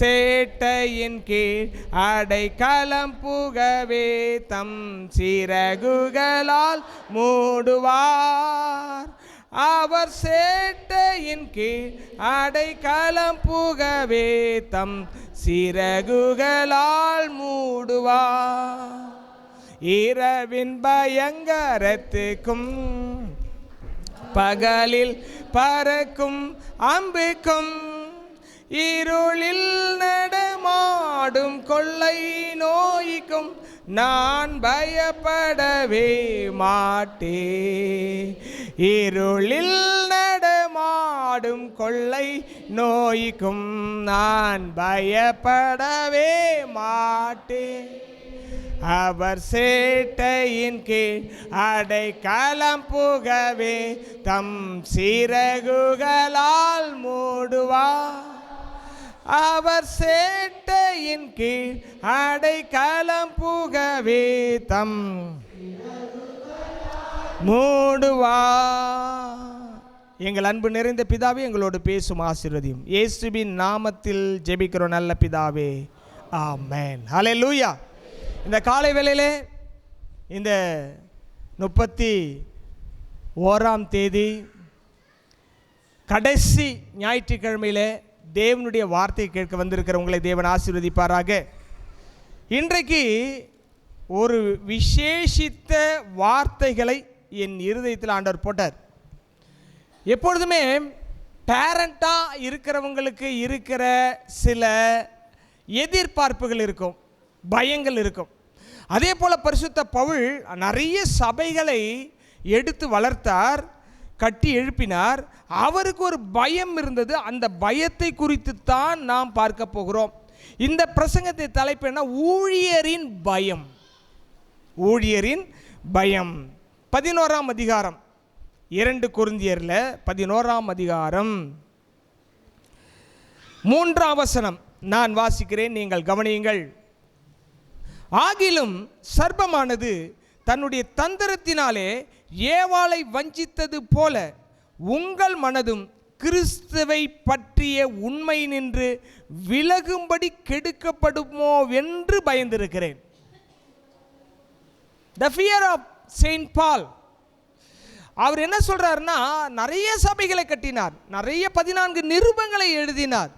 சேட்டையின் கீழ் அடைக்கலம் புகவே தம் சிறகுகளால் மூடுவார். அவர் சேட்டையின் கீழ் அடைக்கலம் புகவே தம் சிறகுகளால் மூடுவார். இரவின் பயங்கரத்துக்கும் பகலில் பறக்கும் அம்புக்கும் இருளில் நடமாடும் கொள்ளை நோய்க்கும் நான் பயப்படவே மாட்டேன். இருளில் நடமாடும் கொள்ளை நோய்க்கும் நான் பயப்படவே மாட்டேன். அவர் சேட்டையின் கீழ் அடைக்கலம் புகவே தம் சிறகுகளால் மூடுவார். அவர் சேட்டையின் கீழ் அடைக்கலம் புகவே தம் மூடுவார். எங்கள் அன்பு நிறைந்த பிதாவே, எங்களோடு பேசும் ஆசீர்வதியும் இயேசுவின் நாமத்தில் ஜெபிக்கிறோம் நல்ல பிதாவே, ஆமென். ஹல்லேலூயா. இந்த காலை வேளையிலே இந்த 31ஆம் தேதி கடைசி ஞாயிற்றுக்கிழமையிலே தேவனுடைய வார்த்தையை கேட்க வந்திருக்கிற உங்களை தேவன் ஆசீர்வதிப்பாராக. இன்றைக்கு ஒரு விசேஷித்த வார்த்தைகளை என் இருதயத்தில் ஆண்டவர் போட்டார். எப்பொழுதுமே பேரண்டாக இருக்கிறவங்களுக்கு இருக்கிற சில எதிர்பார்ப்புகள் இருக்கும், பயங்கள் இருக்கும். அதே போல் பரிசுத்த பவுல் நிறைய சபைகளை எடுத்து வளர்த்தார், கட்டி எழுப்பினார். அவருக்கு ஒரு பயம் இருந்தது. அந்த பயத்தை குறித்து தான் நாம் பார்க்க போகிறோம். இந்த பிரசங்கத்தை தலைப்பு என்ன? ஊழியரின் பயம். ஊழியரின் பயம். 11ஆம் அதிகாரம் 2 கொரிந்தியரில் 11ஆம் அதிகாரம் 3ஆம் வசனம் நான் வாசிக்கிறேன், நீங்கள் கவனியுங்கள். ஆகிலும் சர்ப்பமானது தன்னுடைய தந்திரத்தினாலே ஏவாளை வஞ்சித்தது போல உங்கள் மனதும் கிறிஸ்துவை பற்றிய உண்மை நின்று விலகும்படி கெடுக்கப்படுமோ என்று பயந்திருக்கிறேன். The fear of Saint Paul. அவர் என்ன சொல்றாருன்னா, நிறைய சபைகளை கட்டினார், நிறைய 14 நிருபங்களை எழுதினார்,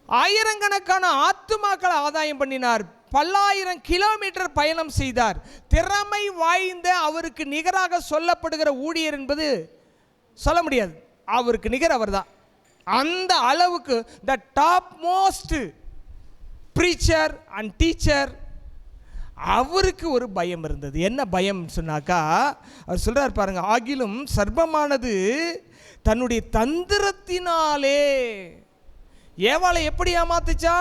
ஆயிரக்கணக்கான ஆத்துமாக்களை ஆதாயம் பண்ணினார், பல்லாயிரம் கிலோமீட்டர் பயணம் செய்தார். திறமை வாய்ந்த, அவருக்கு நிகராக சொல்லப்படுகிற ஊழியர் என்பது சொல்ல முடியாது. அவருக்கு நிகர் அவர் தான். அந்த அளவுக்கு the top most preacher and teacher. அவருக்கு ஒரு பயம் இருந்தது. என்ன பயம் சொன்னாக்கா, அவர் சொல்றார் பாருங்க, ஆகிலும் சர்ப்பமானது தன்னுடைய தந்திரத்தினாலே ஏவாளை எப்படி ஏமாத்துச்சா?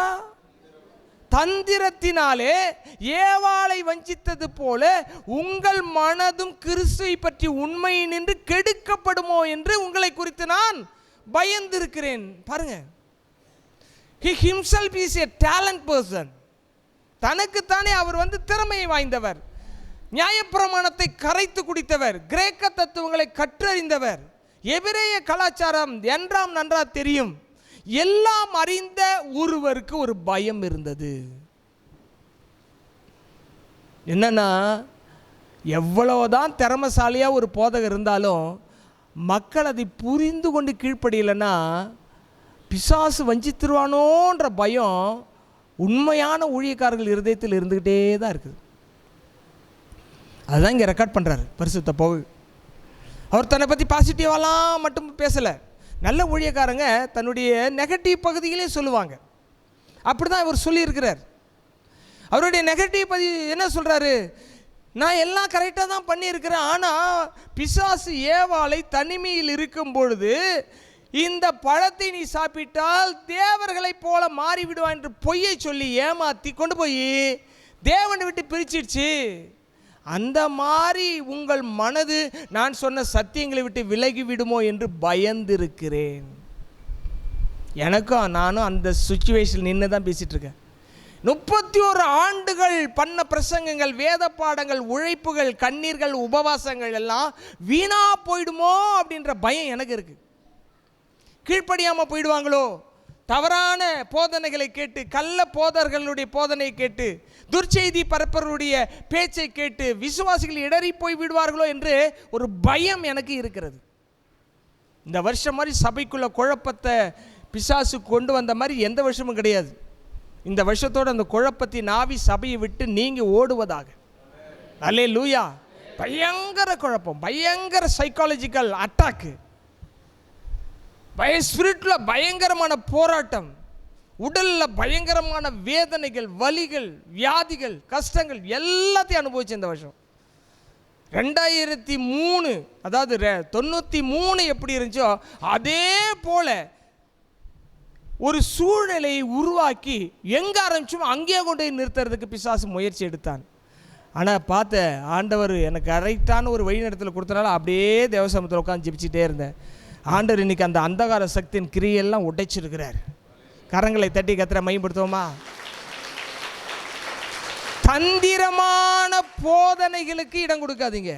தந்திரத்தினாலே ஏவாளை வஞ்சித்தது போல உங்கள் மனதும் கிறிஸ்துவை பற்றி உண்மை நின்று கெடுக்கப்படுமோ என்று உங்களை குறித்து நான் பயந்திருக்கிறேன். பாருங்க, he himself is a talent person. தனக்குத்தானே அவர் திறமையை வாய்ந்தவர், நியாயப்பிரமாணத்தை கரைத்து குடித்தவர், கிரேக்க தத்துவங்களை கற்றறிந்தவர், எபிரேய கலாச்சாரம் என்றாம் நன்றாக தெரியும். எல்லாம் அறிந்த ஒருவருக்கு ஒரு பயம் இருந்தது. என்னன்னா, எவ்வளவுதான் திறமசாலியா ஒரு போதகர் இருந்தாலும் மக்கள் அதை புரிந்து கொண்டு கீழ்ப்படியலைன்னா பிசாசு வஞ்சித்திருவானோன்ற பயம் உண்மையான ஊழியக்காரர்கள் இருதயத்தில் இருந்துக்கிட்டே தான் இருக்குது. அதுதான் இங்கே ரெக்கார்ட் பண்ணுறாரு பரிசுத்த பவுல். அவர் தன்னை பற்றி பாசிட்டிவாலாம் மட்டும் பேசலை. நல்ல ஊழியக்காரங்க தன்னுடைய நெகட்டிவ் பகுதிகளே சொல்லுவாங்க. அப்படி தான் இவர் சொல்லியிருக்கிறார். அவருடைய நெகட்டிவ் என்ன சொல்கிறாரு? நான் எல்லாம் கரெக்டாக தான் பண்ணியிருக்கிறேன், ஆனால் பிசாசு ஏவாளை தனிமையில் இருக்கும் பொழுது இந்த பழத்தை நீ சாப்பிட்டால் தேவர்களைப் போல மாறிவிடுவான் என்று பொய்யை சொல்லி ஏமாற்றி கொண்டு போய் தேவனை விட்டு பிரிச்சிடுச்சு. அந்த மாதிரி உங்கள் மனது நான் சொன்ன சத்தியங்களை விட்டு விலகி விடுமோ என்று பயந்திருக்கிறேன். எனக்கும் நானும் அந்த சுச்சுவேஷன் நின்று தான் பேசிகிட்டு இருக்கேன். 31 ஆண்டுகள் பண்ண பிரசங்கங்கள், வேத பாடங்கள், உழைப்புகள், கண்ணீர்கள், உபவாசங்கள் எல்லாம் வீணா போயிடுமோ அப்படின்ற பயம் எனக்கு இருக்குது. கீழ்ப்படியாமல் போயிடுவாங்களோ, தவறான போதனைகளை கேட்டு, கள்ள போதர்களுடைய போதனையை கேட்டு, துர்ச்செய்தி பரப்பவருடைய பேச்சை கேட்டு விசுவாசிகள் இடறி போய் விடுவார்களோ என்று ஒரு பயம் எனக்கு இருக்கிறது. இந்த வருஷம் மாதிரி சபைக்குள்ள குழப்பத்தை பிசாசு கொண்டு வந்த மாதிரி எந்த வருஷமும் கிடையாது. இந்த வருஷத்தோடு அந்த குழப்பத்தின் ஆவி சபையை விட்டு நீங்கி ஓடுவதாக. அல்லேலூயா. பயங்கர குழப்பம், பயங்கர சைக்காலஜிக்கல் அட்டாக்கு, ஸ்பிரிட்டில் பயங்கரமான போராட்டம், உடலில் பயங்கரமான வேதனைகள், வலிகள், வியாதிகள், கஷ்டங்கள் எல்லாத்தையும் அனுபவிச்சு இந்த வருஷம். 2003 அதாவது 93 எப்படி இருந்துச்சோ அதே போல ஒரு சூழ்நிலையை உருவாக்கி எங்கே ஆரம்பிச்சோம் அங்கேயே கொண்டு போய் நிறுத்துறதுக்கு பிசாசு முயற்சி எடுத்தான். ஆனால் பார்த்த ஆண்டவர் எனக்கு கரெக்டான ஒரு வழிநடத்தல் கொடுத்தனால அப்படியே தேவசமத்தில் உட்காந்து ஜெபிச்சுட்டே இருந்தேன். ஆண்டவர் இன்னைக்கு அந்த அந்தகார சக்தியின் கிரியெல்லாம் உடைச்சிருக்கிறார். கரங்களை தட்டி கத்திர மையப்படுத்துவோமா? தந்திரமான போதனைகளுக்கு இடம் கொடுக்காதீங்க.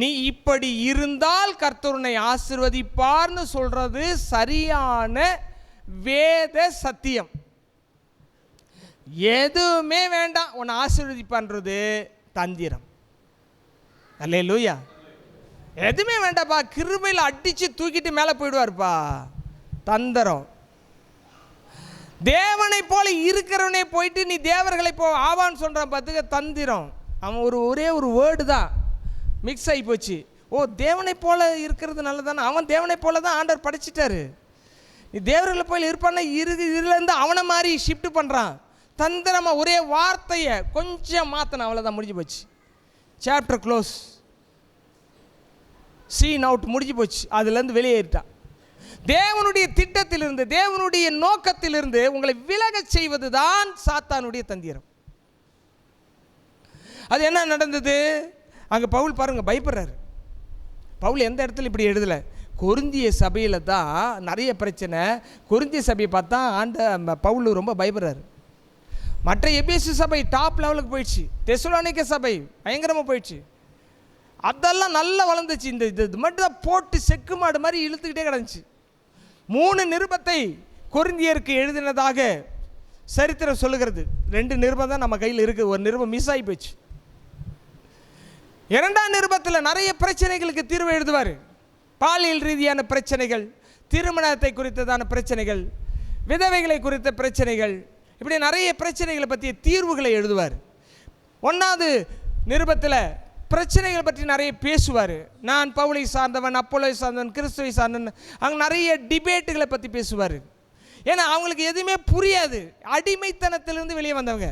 நீ இப்படி இருந்தால் கர்த்தர் உன்னை ஆசீர்வதிப்பார்னு சொல்றது சரியான வேத சத்தியம். எதுவுமே வேண்டாம், உன்னை ஆசீர்வதிப்பான்றது தந்திரம். அல்லேலூயா. எதுவுமே வேண்டாப்பா, கிருபையில் அடிச்சு தூக்கிட்டு மேலே போயிடுவார்ப்பா, தந்திரம். தேவனை போல இருக்கிறவனே போயிட்டு நீ தேவர்களை போ ஆவான்னு சொல்கிறான் பார்த்துக்க, தந்திரம். அவன் ஒரே ஒரு வேர்டு தான் மிக்ஸ் ஆகி போச்சு. ஓ, தேவனை போல இருக்கிறது நல்லதானே, அவன் தேவனை போல தான் ஆண்டவர் படைச்சிட்டாரு. நீ தேவர்களை போல இருப்பான்னா இதுலேருந்து அவனை மாதிரி ஷிஃப்ட் பண்ணுறான். தந்திரமாக ஒரே வார்த்தையை கொஞ்சம் மாற்றின, அவ்வளோதான், முடிஞ்சு போச்சு. சாப்டர் க்ளோஸ், சீன் அவுட், முடிஞ்சு போச்சு. அதுலேருந்து வெளியேறிட்டான். தேவனுடைய திட்டத்திலிருந்து, தேவனுடைய நோக்கத்திலிருந்து உங்களை விலக செய்வது தான் சாத்தானுடைய தந்திரம். அது என்ன நடந்தது அங்கே? பவுல் பாருங்க, பயப்படுறாரு. பவுல் எந்த இடத்துல இப்படி எழுதலை. கொரிந்திய சபையில் தான் நிறைய பிரச்சனை. கொரிந்திய சபையை பார்த்தா பவுல் ரொம்ப பயப்படுறாரு. மற்ற எபேசு சபை டாப் லெவலுக்கு போயிடுச்சு. தெசலோனிக்க சபை பயங்கரமாக போயிடுச்சு. அதெல்லாம் நல்லா வளர்ந்துச்சு. இது மட்டும் தான் போட்டு செக்கு மாடு மாதிரி இழுத்துக்கிட்டே கிடந்துச்சு. 3 நிருபத்தை கொரிந்தியருக்கு எழுதினதாக சரித்திரம் சொல்லுகிறது. 2 நிருபம் தான் நம்ம கையில் இருக்குது. ஒரு நிருபம் மிஸ் ஆகி போச்சு. 2ஆம் நிருபத்தில் நிறைய பிரச்சனைகளுக்கு தீர்வு எழுதுவார். பாலியல் ரீதியான பிரச்சனைகள், திருமணத்தை குறித்ததான பிரச்சனைகள், விதவைகளை குறித்த பிரச்சனைகள், இப்படி நிறைய பிரச்சனைகளை பற்றிய தீர்வுகளை எழுதுவார். 1ஆவது நிருபத்தில் பிரச்சனைகள் பற்றி நிறைய பேசுவார். நான் பவுலை சார்ந்தவன், அப்போலை சார்ந்தவன், கிறிஸ்துவை சார்ந்தவன், அங்கே நிறைய டிபேட்டுகளை பற்றி பேசுவார். ஏன்னா அவங்களுக்கு எதுவுமே புரியாது, அடிமைத்தனத்திலிருந்து வெளியே வந்தவங்க.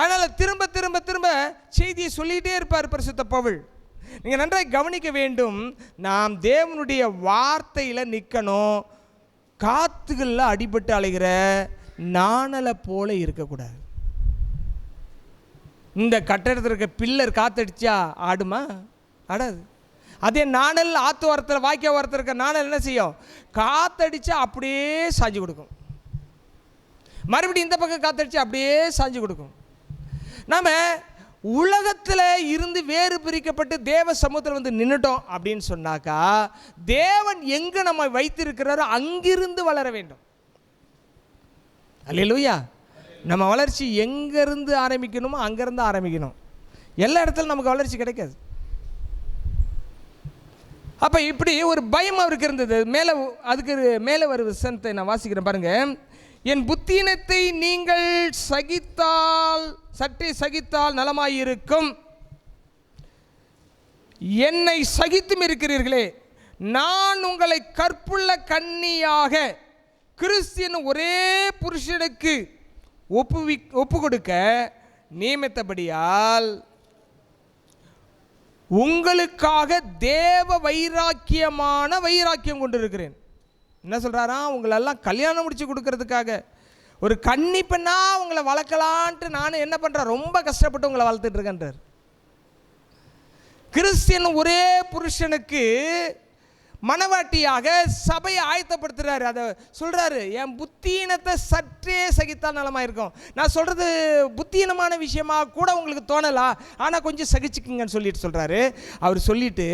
அதனால் திரும்ப திரும்ப திரும்ப செய்தியை சொல்லிகிட்டே இருப்பார் பரிசுத்த பவுல். நீங்கள் நன்றாக கவனிக்க வேண்டும். நாம் தேவனுடைய வார்த்தையில் நிற்கணும். காத்துகளில் அடிபட்டு அலைகிற நாணலை போல இருக்கக்கூடாது. இந்த கட்டடத்தில் இருக்க பில்லர் காத்தடிச்சா ஆடுமா? ஆடாது. அதே நாணல் ஆற்று ஓரத்தில், வாய்க்கா ஓரத்தில் இருக்க நாணல் என்ன செய்யும்? காத்தடிச்சா அப்படியே சாஞ்சு கொடுக்கும். மறுபடியும் இந்த பக்கம் காத்தடிச்சா அப்படியே சாஞ்சு கொடுக்கும். நாம் உலகத்தில் இருந்து வேறு பிரிக்கப்பட்டு தேவ சமூகத்தில் வந்து நின்றுட்டோம் அப்படின்னு சொன்னாக்கா, தேவன் எங்கே நம்ம வைத்திருக்கிறாரோ அங்கிருந்து வளர வேண்டும். அல்லேலூயா. நம்ம வளர்ச்சி எங்கேருந்து ஆரம்பிக்கணுமோ அங்கேருந்து ஆரம்பிக்கணும். எல்லா இடத்துலையும் நமக்கு வளர்ச்சி கிடைக்காது. அப்போ இப்படி ஒரு பயம் அவருக்கு இருந்தது. அதுக்கு மேலே ஒரு வசனத்தை நான் வாசிக்கிறேன் பாருங்க. என் புத்தீனத்தை நீங்கள் சற்றே சகித்தால் நலமாயிருக்கும். என்னை சகித்தும் இருக்கிறீர்களே, நான் உங்களை கற்புள்ள கன்னியாக கிறிஸ்தியன் ஒரே புருஷனுக்கு ஒப்பு கொடுக்க நியமித்தபடியால் உங்களுக்காக தேவ வைராக்கியம் கொண்டிருக்கிறேன். என்ன சொல்கிறாரா? உங்களெல்லாம் கல்யாணம் முடிச்சு கொடுக்கறதுக்காக, ஒரு கன்னி பெண்ணா உங்களை வளர்க்கலான்ட்டு நான் என்ன பண்ணுறேன், ரொம்ப கஷ்டப்பட்டு உங்களை வளர்த்துட்டு இருக்கேன்றார். கிறிஸ்தியன் ஒரே புருஷனுக்கு மனவாட்டியாக சபையை ஆயத்தப்படுத்துகிறாரு. அதை சொல்கிறாரு, என் புத்தீனத்தை சற்றே சகித்தால் நலமாயிருக்கும். நான் சொல்கிறது புத்தீனமான விஷயமா கூட உங்களுக்கு தோணலாம், ஆனால் கொஞ்சம் சகிச்சுக்குங்கன்னு சொல்லிட்டு சொல்கிறாரு. அவர் சொல்லிட்டு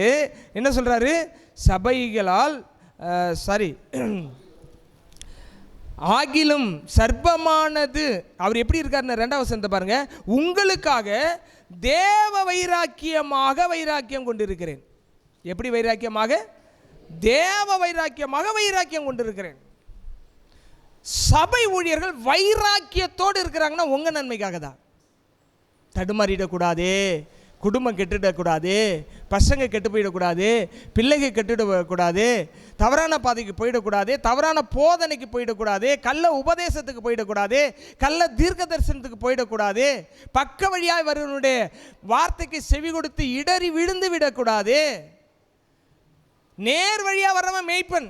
என்ன சொல்கிறாரு? சபைகளால் ஆகிலும் சர்ப்பமானது, அவர் எப்படி இருக்காருன்னு 2வது வசனத்தை பாருங்க, உங்களுக்காக தேவ வைராக்கியமாக வைராக்கியம் கொண்டிருக்கிறேன். எப்படி வைராக்கியமாக? தேவ வைராக்கியமாக வைராக்கியம் கொண்டிருக்கிறேன். சபை ஊழியர்கள் வைராக்கியத்தோடு இருக்கிறாங்கன்னா உங்க நன்மைக்காக தான். தடுமாறிடக்கூடாது, குடும்பம் கெட்டுடக்கூடாது, பசங்க கெட்டு போயிடக்கூடாது, பிள்ளைகள் கெட்டுடக்கூடாது, தவறான பாதைக்கு போயிடக்கூடாது, தவறான போதனைக்கு போயிடக்கூடாது, கள்ள உபதேசத்துக்கு போயிடக்கூடாது, கள்ள தீர்க்க தரிசனத்துக்கு போயிடக்கூடாது, பக்க வழியாய் வருவனுடைய வார்த்தைக்கு செவி கொடுத்து இடறி விழுந்து விடக்கூடாது. நேர் வழியாக வர்றவன் மெய்ப்பன்.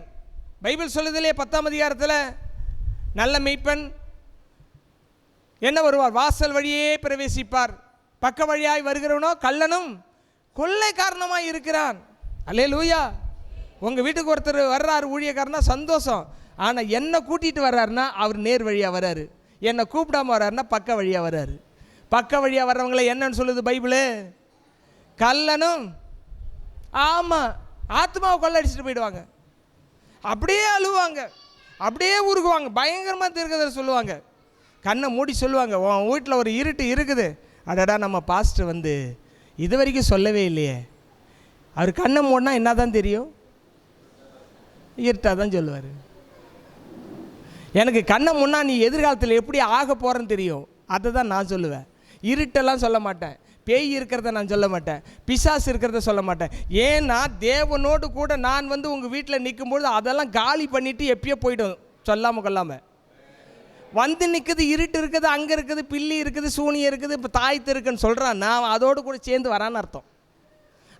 பைபிள் சொல்லுதிலே 10ஆம் அதிகாரத்தில் நல்ல மெய்ப்பன் என்ன வருவார்? வாசல் வழியே பிரவேசிப்பார். பக்க வழியாய் வருகிறவனோ கள்ளனும் கொள்ளைக்காரனமாய் இருக்கிறான். அல்லேலூயா. உங்கள் வீட்டுக்கு ஒருத்தர் வர்றாரு ஊழியக்காரனா சந்தோஷம். ஆனால் என்னை கூட்டிகிட்டு வர்றாருன்னா அவர் நேர் வழியாக வர்றாரு. என்னை கூப்பிடாம வர்றாருன்னா பக்க வழியாக வர்றாரு. பக்க வழியாக வர்றவங்களை என்னன்னு சொல்லுது பைபிளு? கள்ளனும். ஆமாம், ஆத்மாவை கொள்ளடிச்சிட்டு போயிடுவாங்க. அப்படியே அழுவாங்க, அப்படியே உருகுவாங்க, பயங்கரமாக தீர்க்கதரிசனம் சொல்லுவாங்க, கண்ணை மூடி சொல்லுவாங்க, உன் வீட்டில் ஒரு இருட்டு இருக்குது. அடடா, நம்ம பாஸ்டர் வந்து இது வரைக்கும் சொல்லவே இல்லையே. அவர் கண்ணை மூடினா என்ன தான் தெரியும்? இருட்டாக தான் சொல்லுவார். எனக்கு கண்ணை மூடினா நீ எதிர்காலத்தில் எப்படி ஆக போகிறேன்னு தெரியும். அதை தான் நான் சொல்லுவேன். இருட்டெல்லாம் சொல்ல மாட்டேன், பேய் இருக்கிறத நான் சொல்ல மாட்டேன், பிசாசு இருக்கிறத சொல்ல மாட்டேன். ஏன்னா தேவனோடு கூட நான் வந்து உங்கள் வீட்டில் நிற்கும்பொழுது அதெல்லாம் காலி பண்ணிவிட்டு எப்பயோ போய்டும். சொல்லாமல் கொள்ளாமல் வந்து நிற்குது, இருட்டு இருக்குது, அங்கே இருக்குது, பில்லி இருக்குது, சூனியம் இருக்குது, இப்போ தாய்த்து இருக்குன்னு சொல்கிறான். நான் அதோடு கூட சேர்ந்து வரான்னு அர்த்தம்.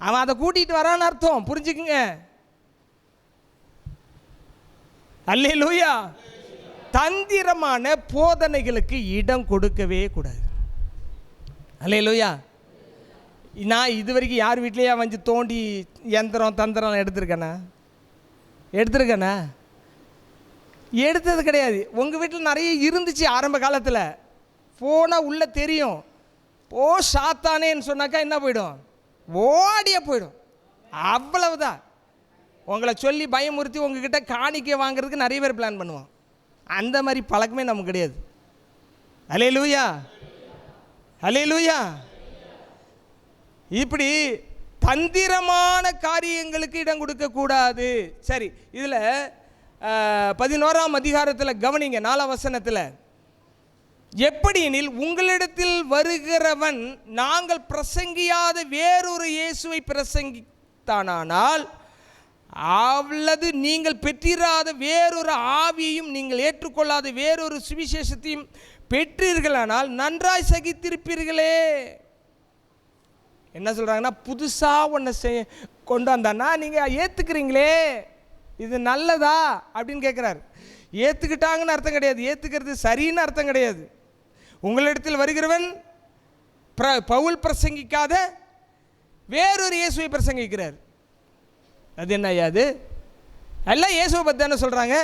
அவன் அதை கூட்டிகிட்டு வரான்னு அர்த்தம். புரிஞ்சுக்குங்க. அல்லேலூயா. தந்திரமான போதனைகளுக்கு இடம் கொடுக்கவே கூடாது. அல்லேலூயா. நான் இது வரைக்கும் யார் வீட்லேயே வந்து தோண்டி யந்திரம் தந்திரம் எடுத்திருக்கேனா? எடுத்தது கிடையாது. உங்கள் வீட்டில் நிறைய இருந்துச்சு ஆரம்ப காலத்தில். போனால் உள்ளே தெரியும். ஓ சாத்தானேன்னு சொன்னாக்கா என்ன போயிடும்? ஓடியே போயிடும். அவ்வளவுதான். உங்களை சொல்லி பயமுறுத்தி உங்ககிட்ட காணிக்கை வாங்குறதுக்கு நிறைய பேர் பிளான் பண்ணுவோம். அந்த மாதிரி பழக்கமே நமக்கு கிடையாது. அல்லேலூயா, அல்லேலூயா. இப்படி தந்திரமான காரியங்களுக்கு இடம் கொடுக்கக்கூடாது. சரி, இதில் 11ஆம் அதிகாரத்தில் கவனிங்க, 4ஆம் வசனத்தில், எப்படி எனில் உங்களிடத்தில் வருகிறவன் நாங்கள் பிரசங்கியாத வேறொரு இயேசுவை பிரசங்கித்தானால், அல்லது நீங்கள் பெற்றிராத வேறொரு ஆவியையும் நீங்கள் ஏற்றுக்கொள்ளாத வேறொரு சுவிசேஷத்தையும் பெற்றீர்களானால் நன்றாய் சகித்திருப்பீர்களே. என்ன சொல்கிறாங்கன்னா, புதுசாக ஒன்று கொண்டு வந்தான்னா நீங்கள் ஏற்றுக்கிறீங்களே, இது நல்லதா அப்படின்னு கேட்குறாரு. ஏற்றுக்கிட்டாங்கன்னு அர்த்தம் கிடையாது, ஏற்றுக்கிறது சரின்னு அர்த்தம் கிடையாது. உங்களிடத்தில் வருகிறவன் பவுல் பிரசங்கிக்காத வேறொரு இயேசுவை பிரசங்கிக்கிறார். அது என்ன ஐயாது? எல்லாம் இயேசுவை பற்றி தானே சொல்கிறாங்க.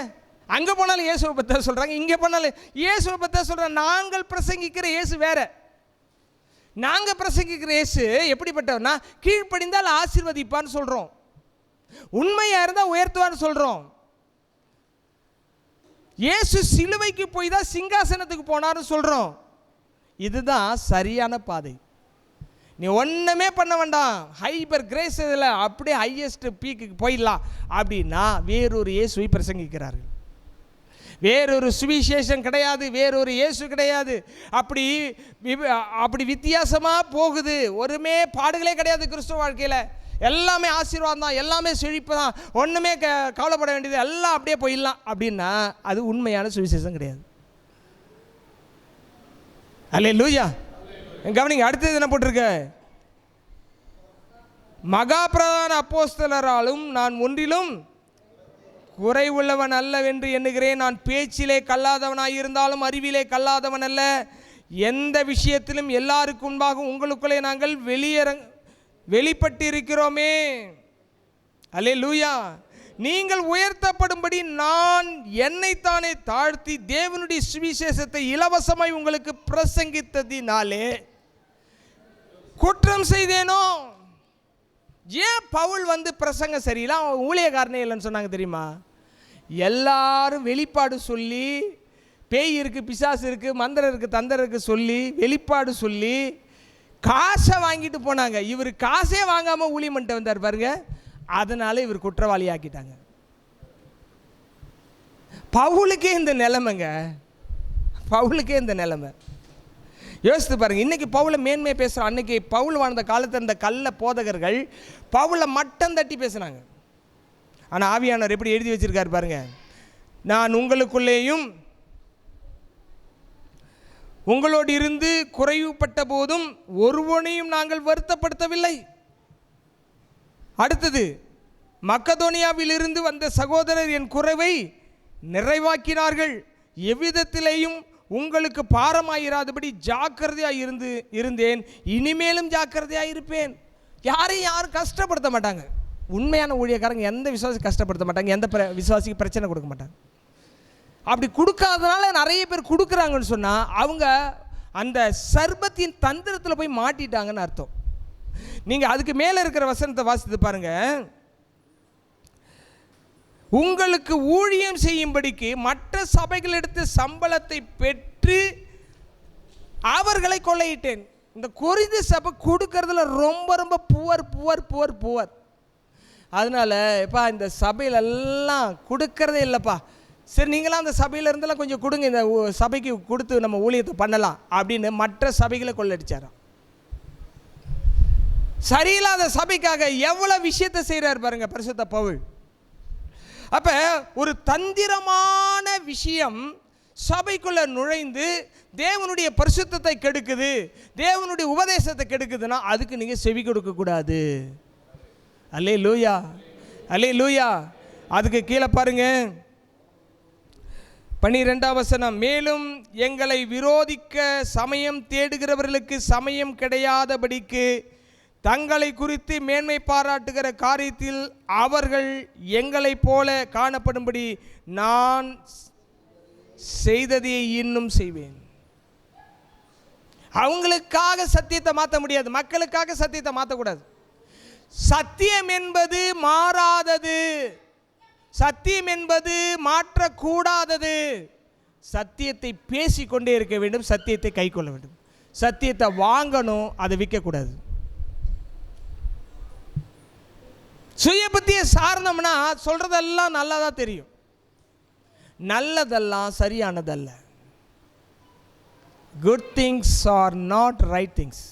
அங்கே போனாலும் இயேசுவை பற்றி தான் சொல்கிறாங்க, இங்கே போனாலும் இயேசுவை பற்றி தான் சொல்கிறாங்க. நாங்கள் பிரசங்கிக்கிற இயேசு வேற. நாங்கள் பிரசங்கிக்கிற இயேசு எப்படிப்பட்டவர்னா, கீழ்ப்படிந்தால் ஆசீர்வதிப்பான்னு சொல்கிறோம், உண்மையாக இருந்தால் உயர்த்துவான்னு சொல்கிறோம். இயேசு சிலுவைக்கு போய் தான் சிங்காசனத்துக்கு போனார்னு சொல்கிறோம். இதுதான் சரியான பாதை. நீ ஒன்றுமே பண்ண வேண்டாம், ஹைப்பர் கிரேஸ் இதில் அப்படியே ஹையஸ்ட் பீக்குக்கு போயிடலாம் அப்படின்னா வேறொரு இயேசுவை பிரசங்கிக்கிறார்கள். வேறொரு சுவிசேஷம் கிடையாது, வேறொரு இயேசு கிடையாது. அப்படி வித்தியாசமாக போகுது. ஒருமே பாடுகளே கிடையாது கிறிஸ்துவ வாழ்க்கையில். எல்லாமே ஆசீர்வாதம் தான், எல்லாமே செழிப்பு தான், ஒன்றுமே கவலைப்பட வேண்டியது, எல்லாம் அப்படியே போயிடலாம் அப்படின்னா அது உண்மையான சுவிசேஷம் கிடையாது. அல்லேலூயா. கவனிங்க, அடுத்தது என்ன போட்டிருக்க? மகா பிரதான அப்போஸ்தலராலும் நான் ஒன்றிலும் குறைவுள்ளவன் அல்லவென்று எண்ணுகிறேன். நான் பேச்சிலே கல்லாதவனாய் இருந்தாலும் அறிவிலே கல்லாதவன் அல்ல. எந்த விஷயத்திலும் எல்லாருக்கு முன்பாக உங்களுக்குள்ளே நாங்கள் வெளிப்பட்டிருக்கிறோமே. அல்லேலூயா. நீங்கள் உயர்த்தப்படும்படி நான் என்னைத்தானே தாழ்த்தி தேவனுடைய சுவிசேஷத்தை இலவசமாய் உங்களுக்கு பிரசங்கித்ததினாலே குற்றம் செய்தேனோ? ஏன் பவுல் வந்து பிரசங்க சரியில்லை, அவன் ஊழியக்காரனே இல்லைன்னு சொன்னாங்க தெரியுமா? எல்லாரும் வெளிப்பாடு சொல்லி, பேய் இருக்குது, பிசாசு இருக்குது, மந்திரம் இருக்குது, தந்திரம் இருக்குது சொல்லி வெளிப்பாடு சொல்லி காசை வாங்கிட்டு போனாங்க. இவர் காசே வாங்காமல் ஊழியம் பண்ணிட்டு வந்தார் பாருங்க. அதனால இவர் குற்றவாளி ஆக்கிட்டாங்க. பவுலுக்கே இந்த நிலைமைங்க, பவுலுக்கே இந்த நிலைமை. யோசித்து பாருங்க. இன்னைக்கு பவுலை மேன்மையை பேசுகிறோம். அன்னைக்கு பவுல் வாழ்ந்த காலத்தில் இந்த கள்ள போதகர்கள் பவுலை மட்டம் தட்டி பேசுனாங்க. ஆனால் ஆவியானவர் எப்படி எழுதி வச்சிருக்காரு பாருங்க. நான் உங்களுக்குள்ளேயும் உங்களோடு இருந்து குறைவுபட்ட போதும் ஒருவனையும் நாங்கள் வருத்தப்படுத்தவில்லை. அடுத்தது, மக்கதோனியாவில் இருந்து வந்த சகோதரர் என் குறைவை நிறைவாக்கினார்கள். எவ்விதத்திலேயும் உங்களுக்கு பாரமாயிராதபடி ஜாக்கிரதையாக இருந்தேன். இனிமேலும் ஜாக்கிரதையாக இருப்பேன். யாரும் கஷ்டப்படுத்த மாட்டாங்க. உண்மையான ஊழியக்காரங்க எந்த விசுவாசி கஷ்டப்படுத்த மாட்டாங்க, எந்த விசுவாசிக்கு பிரச்சனை கொடுக்க மாட்டாங்க. அப்படி கொடுக்காதனால நிறைய பேர் கொடுக்குறாங்கன்னு சொன்னால் அவங்க அந்த சர்பத்தின் தந்திரத்தில் போய் மாட்டிட்டாங்கன்னு அர்த்தம். நீங்கள் அதுக்கு மேலே இருக்கிற வசனத்தை வாசித்து பாருங்கள். உங்களுக்கு ஊழியம் செய்யும்படிக்கு மற்ற சபைகளிடத்து சம்பளத்தை பெற்று அவர்களை கொள்ளையிட்டேன். இந்த கொரிந்து சபை கொடுக்கறதுல ரொம்ப ரொம்ப புவர். அதனால எப்பா இந்த சபையிலெல்லாம் கொடுக்கறதே இல்லைப்பா, சரி நீங்களாம் அந்த சபையில் இருந்தெல்லாம் கொஞ்சம் கொடுங்க, இந்த சபைக்கு கொடுத்து நம்ம ஊழியத்தை பண்ணலாம் அப்படின்னு மற்ற சபைகளை கொள்ளடிச்சாராம். சரியில்லாத சபைக்காக எவ்வளோ விஷயத்தை செய்கிறார் பாருங்க பரிசுத்த பவுல். அப்போ ஒரு தந்திரமான விஷயம் சபைக்குள்ளே நுழைந்து தேவனுடைய பரிசுத்தத்தை கெடுக்குது, தேவனுடைய உபதேசத்தை கெடுக்குதுன்னா அதுக்கு நீங்கள் செவி கொடுக்கக்கூடாது. அல்லேலூயா, அல்லேலூயா. அதுக்கு கீழே பாருங்க 12ஆம் வசனம். மேலும் எங்களை விரோதிக்க சமயம் தேடுகிறவர்களுக்கு சமயம் கிடையாதபடிக்கு தங்களை குறித்து மேன்மை பாராட்டுகிற காரியத்தில் அவர்கள் எங்களைப் போல காணப்படும்படி நான் செய்ததை இன்னும் செய்வேன். அவங்களுக்காக சத்தியத்தை மாற்ற முடியாது, மக்களுக்காக சத்தியத்தை மாற்றக்கூடாது. சத்தியம் என்பது மாறாதது, சத்தியம் என்பது மாற்றக்கூடாதது. சத்தியத்தை பேசிக்கொண்டே இருக்க வேண்டும், சத்தியத்தை கை கொள்ள வேண்டும். சத்தியத்தை வாங்கணும், அதை விற்கக்கூடாது. சுய புத்தியை சார்ந்தோம்னா சொல்றதெல்லாம் நல்லதா தெரியும், நல்லதெல்லாம் சரியானதல்ல. Good things are not right things.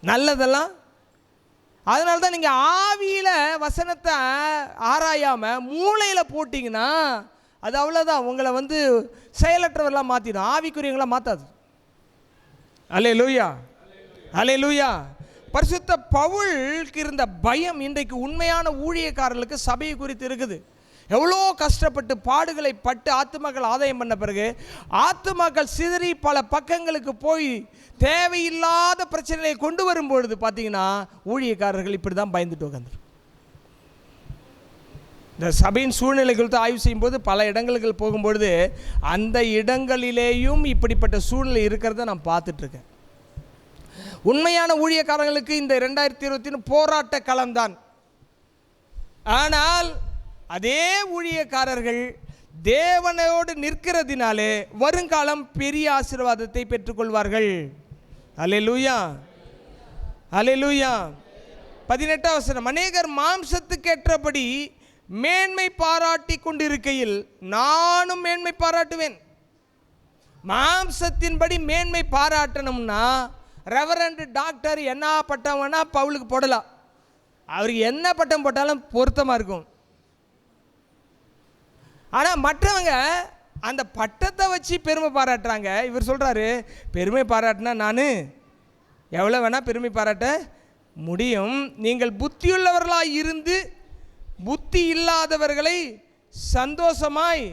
நல்லதெல்லாம். அதனால தான் நீங்கள் ஆவியில் வசனத்தை ஆராயாமல் மூளையில் போட்டிங்கன்னா அது அவ்வளோதான், உங்களை செயலற்றவர்களாக மாற்றிடும், ஆவிக்குரியவங்களாக மாற்றாது. அல்லேலூயா, அல்லேலூயா. பரிசுத்த பவுலுக்கு இருந்த பயம் இன்றைக்கு உண்மையான ஊழியக்காரர்களுக்கு சபையை குறித்து இருக்குது. எவ்வளோ கஷ்டப்பட்டு பாடுகளை பட்டு ஆத்துமாக்கள் ஆதாயம் பண்ண பிறகு ஆத்துமாக்கள் சிதறி பல பக்கங்களுக்கு போய் தேவையில்லாத பிரச்சனையை கொண்டு வரும்பொழுது பார்த்தீங்கன்னா ஊழியக்காரர்கள் இப்படி தான் பயந்துட்டு உட்காந்துரு. இந்த சபையின் சூழ்நிலை குறித்து ஆய்வு செய்யும்போது பல இடங்களுக்கு போகும்பொழுது அந்த இடங்களிலேயும் இப்படிப்பட்ட சூழ்நிலை இருக்கிறத நான் பார்த்துட்ருக்கேன். உண்மையான ஊழியக்காரர்களுக்கு இந்த 2021 போராட்ட களம்தான். ஆனால் அதே ஊழியக்காரர்கள் தேவனோடு நிற்கிறதினாலே வருங்காலம் பெரிய ஆசீர்வாதத்தை பெற்றுக்கொள்வார்கள். அல்லேலூயா, அல்லேலூயா. 18ஆம் வசனம். அநேகர் மாம்சத்துக்கேற்றபடி மேன்மை பாராட்டி கொண்டிருக்கையில் நானும் மேன்மை பாராட்டுவேன். மாம்சத்தின்படி மேன்மை பாராட்டணும்னா ரெவரண்ட் டாக்டர் என்ன பட்டம் வேணா பவுலுக்கு போடலாம், அவருக்கு என்ன பட்டம் போட்டாலும் பொருத்தமாக இருக்கும். ஆனால் மற்றவங்க அந்த பட்டத்தை வச்சு பெருமை பாராட்டுறாங்க. இவர் சொல்கிறாரு, பெருமை பாராட்டினா நான் எவ்வளோ வேணால் பெருமை பாராட்ட முடியும். நீங்கள் புத்தியுள்ளவர்களாக இருந்து புத்தி இல்லாதவர்களை சந்தோஷமாய்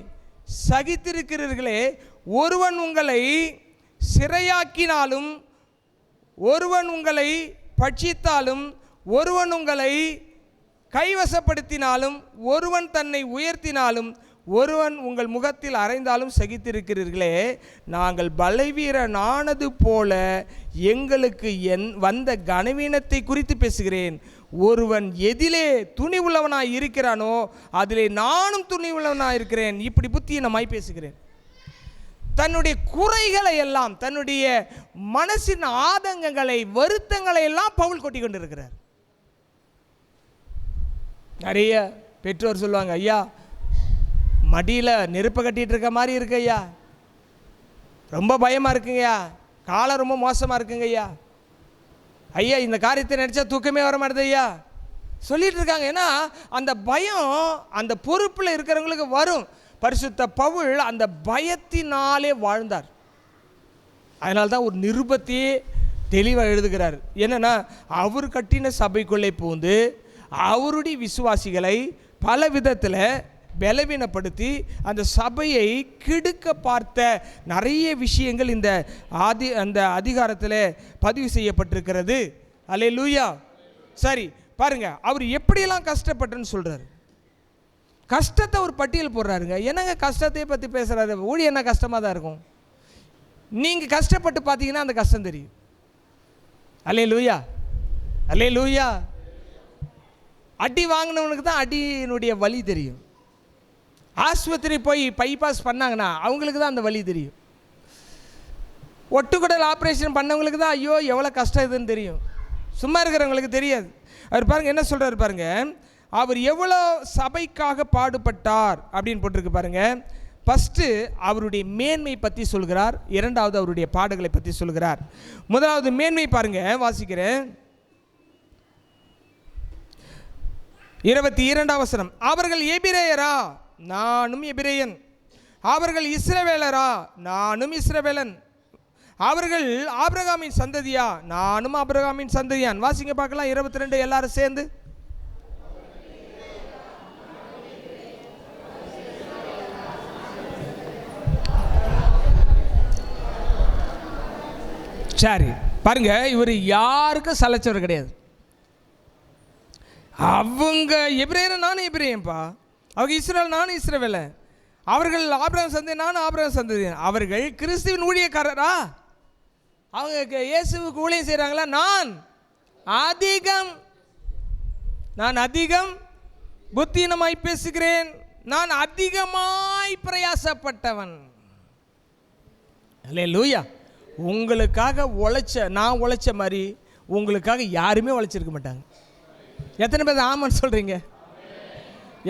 சகித்திருக்கிறீர்களே. ஒருவன் உங்களை சிறையாக்கினாலும், ஒருவன் உங்களை பட்சித்தாலும், ஒருவன் உங்களை கைவசப்படுத்தினாலும், ஒருவன் தன்னை உயர்த்தினாலும், ஒருவன் உங்கள் முகத்தில் அறைந்தாலும் சகித்திருக்கிறீர்களே, நாங்கள் பலவீனனானது போல எங்களுக்கு வந்த கனவீனத்தை குறித்து பேசுகிறேன். ஒருவன் எதிலே துணி உள்ளவனாய் இருக்கிறானோ அதிலே நானும் துணி உள்ளவனாய் இருக்கிறேன். இப்படி புத்தியினமாய் பேசுகிறேன். தன்னுடைய குறைகளை எல்லாம், தன்னுடைய மனசின் ஆதங்கங்களை, வருத்தங்களை எல்லாம் பவுல் கொட்டி கொண்டிருக்கிறார். நிறைய பெற்றோர் சொல்லுவாங்க, ஐயா மடியில் நெருப்பை கட்டிகிட்டு இருக்க மாதிரி இருக்கு ஐயா, ரொம்ப பயமாக இருக்குங்கய்யா, காலம் ரொம்ப மோசமாக இருக்குங்க ஐயா, ஐயா இந்த காரியத்தை நினச்சா தூக்கமே வர மாட்டேது ஐயா சொல்லிட்டு இருக்காங்க. ஏன்னா அந்த பயம் அந்த பொறுப்பில் இருக்கிறவங்களுக்கு வரும். பரிசுத்த பவுல் அந்த பயத்தினாலே வாழ்ந்தார். அதனால தான் ஒரு நிருபத்தையே தெளிவாக எழுதுகிறார். என்னென்னா, அவர் கட்டின சபைக்குள்ளே பூந்து அவருடைய விசுவாசிகளை பல விதத்தில் பலவீனப்படுத்தி அந்த சபையை கெடுக்க பார்த்த நிறைய விஷயங்கள் இந்த அந்த அதிகாரத்தில் பதிவு செய்யப்பட்டிருக்கிறது. அல்லேலூயா. சரி பாருங்க, அவர் எப்படியெல்லாம் கஷ்டப்பட்டுன்னு சொல்கிறார். கஷ்டத்தை ஒரு பட்டியல் போடுறாருங்க. என்னங்க கஷ்டத்தையே பற்றி பேசுகிறாரு? ஊழியம் என்ன கஷ்டமாக தான் இருக்கும். நீங்கள் கஷ்டப்பட்டு பார்த்தீங்கன்னா அந்த கஷ்டம் தெரியும். அல்லேலூயா, அல்லேலூயா. அடி வாங்கினவனுக்கு தான் அடியினுடைய வலி தெரியும். ஆஸ்பத்திரி போய் பைபாஸ் பண்ணாங்கன்னா அவங்களுக்கு தான் அந்த வலி தெரியும். ஒட்டுக்குடல் ஆப்ரேஷன் பண்ணவங்களுக்கு தான் ஐயோ எவ்வளோ கஷ்டம் இதுன்னு தெரியும். சும்மா இருக்கிறவங்களுக்கு தெரியாது. அவர் பாருங்கள் என்ன சொல்கிறார் பாருங்க. அவர் எவ்வளோ சபைக்காக பாடுபட்டார் அப்படின்னு போட்டிருக்கு பாருங்க. ஃபஸ்ட்டு அவருடைய மேன்மை பற்றி சொல்கிறார், இரண்டாவது அவருடைய பாடுகளை பற்றி சொல்கிறார். முதலாவது மேன்மை பாருங்க, வாசிக்கிறேன் 22ஆம் வசனம். அவர்கள் எபிரேயரா, நானும் எபிரேயன். அவர்கள் இஸ்ரவேலரா, நானும் இஸ்ரவேலன். அவர்கள் ஆபிரகாமின் சந்ததியா, நானும் ஆபிரகாமின் சந்ததியான். வாசிங்க பார்க்கலாம் 22 எல்லாரும் சேர்ந்து. சரி பாருங்க, இவர் யாருக்கும் சலைச்சவர் கிடையாது. அவங்க எபிரேயர், நானும் எபிரேயன்பா. அவங்க இஸ்ரவேல், நானும் இஸ்ரவேல. அவர்கள் ஆபிரகாம் சந்ததி, நானும் ஆபிரகாம் சந்ததி. அவர்கள் கிறிஸ்துவின் ஊழியக்காரரா, அவங்க இயேசுவுக்கு ஊழியம் செய்கிறாங்களா. நான் அதிகம் புத்தியினமாய் பேசுகிறேன், நான் அதிகமாய் பிரயாசப்பட்டவன். அல்லேலூயா. உங்களுக்காக நான் உழைச்ச மாதிரி உங்களுக்காக யாருமே உழைச்சிருக்க மாட்டாங்க. எத்தனை பேர் ஆமான்னு சொல்கிறீங்க?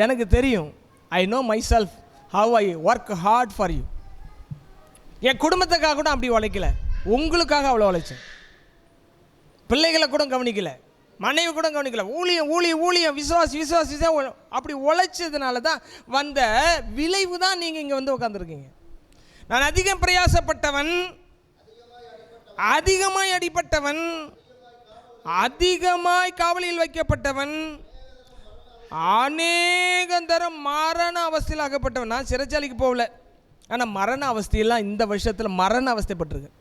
எனக்கு தெரியும். I know myself how I work hard for you. என் குடும்பத்துக்காக கூட அப்படி உழைக்கல, உங்களுக்காக அவ்வளோ உழைச்சேன். பிள்ளைகளை கூட கவனிக்கல, மனைவி கூட கவனிக்கல. ஊழியம் விசுவாசி அப்படி உழைச்சதுனால தான் வந்த விளைவு தான் நீங்கள் இங்கே வந்து உட்காந்துருக்கீங்க. நான் அதிகம் பிரயாசப்பட்டவன், அதிகமாய் அடிப்பட்டவன், அதிகமாய் காவலில் வைக்கப்பட்டவன், அநேகந்தரம் மரண அவஸ்தையில் ஆகப்பட்டவன். நான் சிறைச்சாலைக்கு போகல, ஆனால் மரண அவஸ்தையெல்லாம் இந்த வருஷத்தில் மரண அவஸ்தைப்பட்டிருக்கேன்.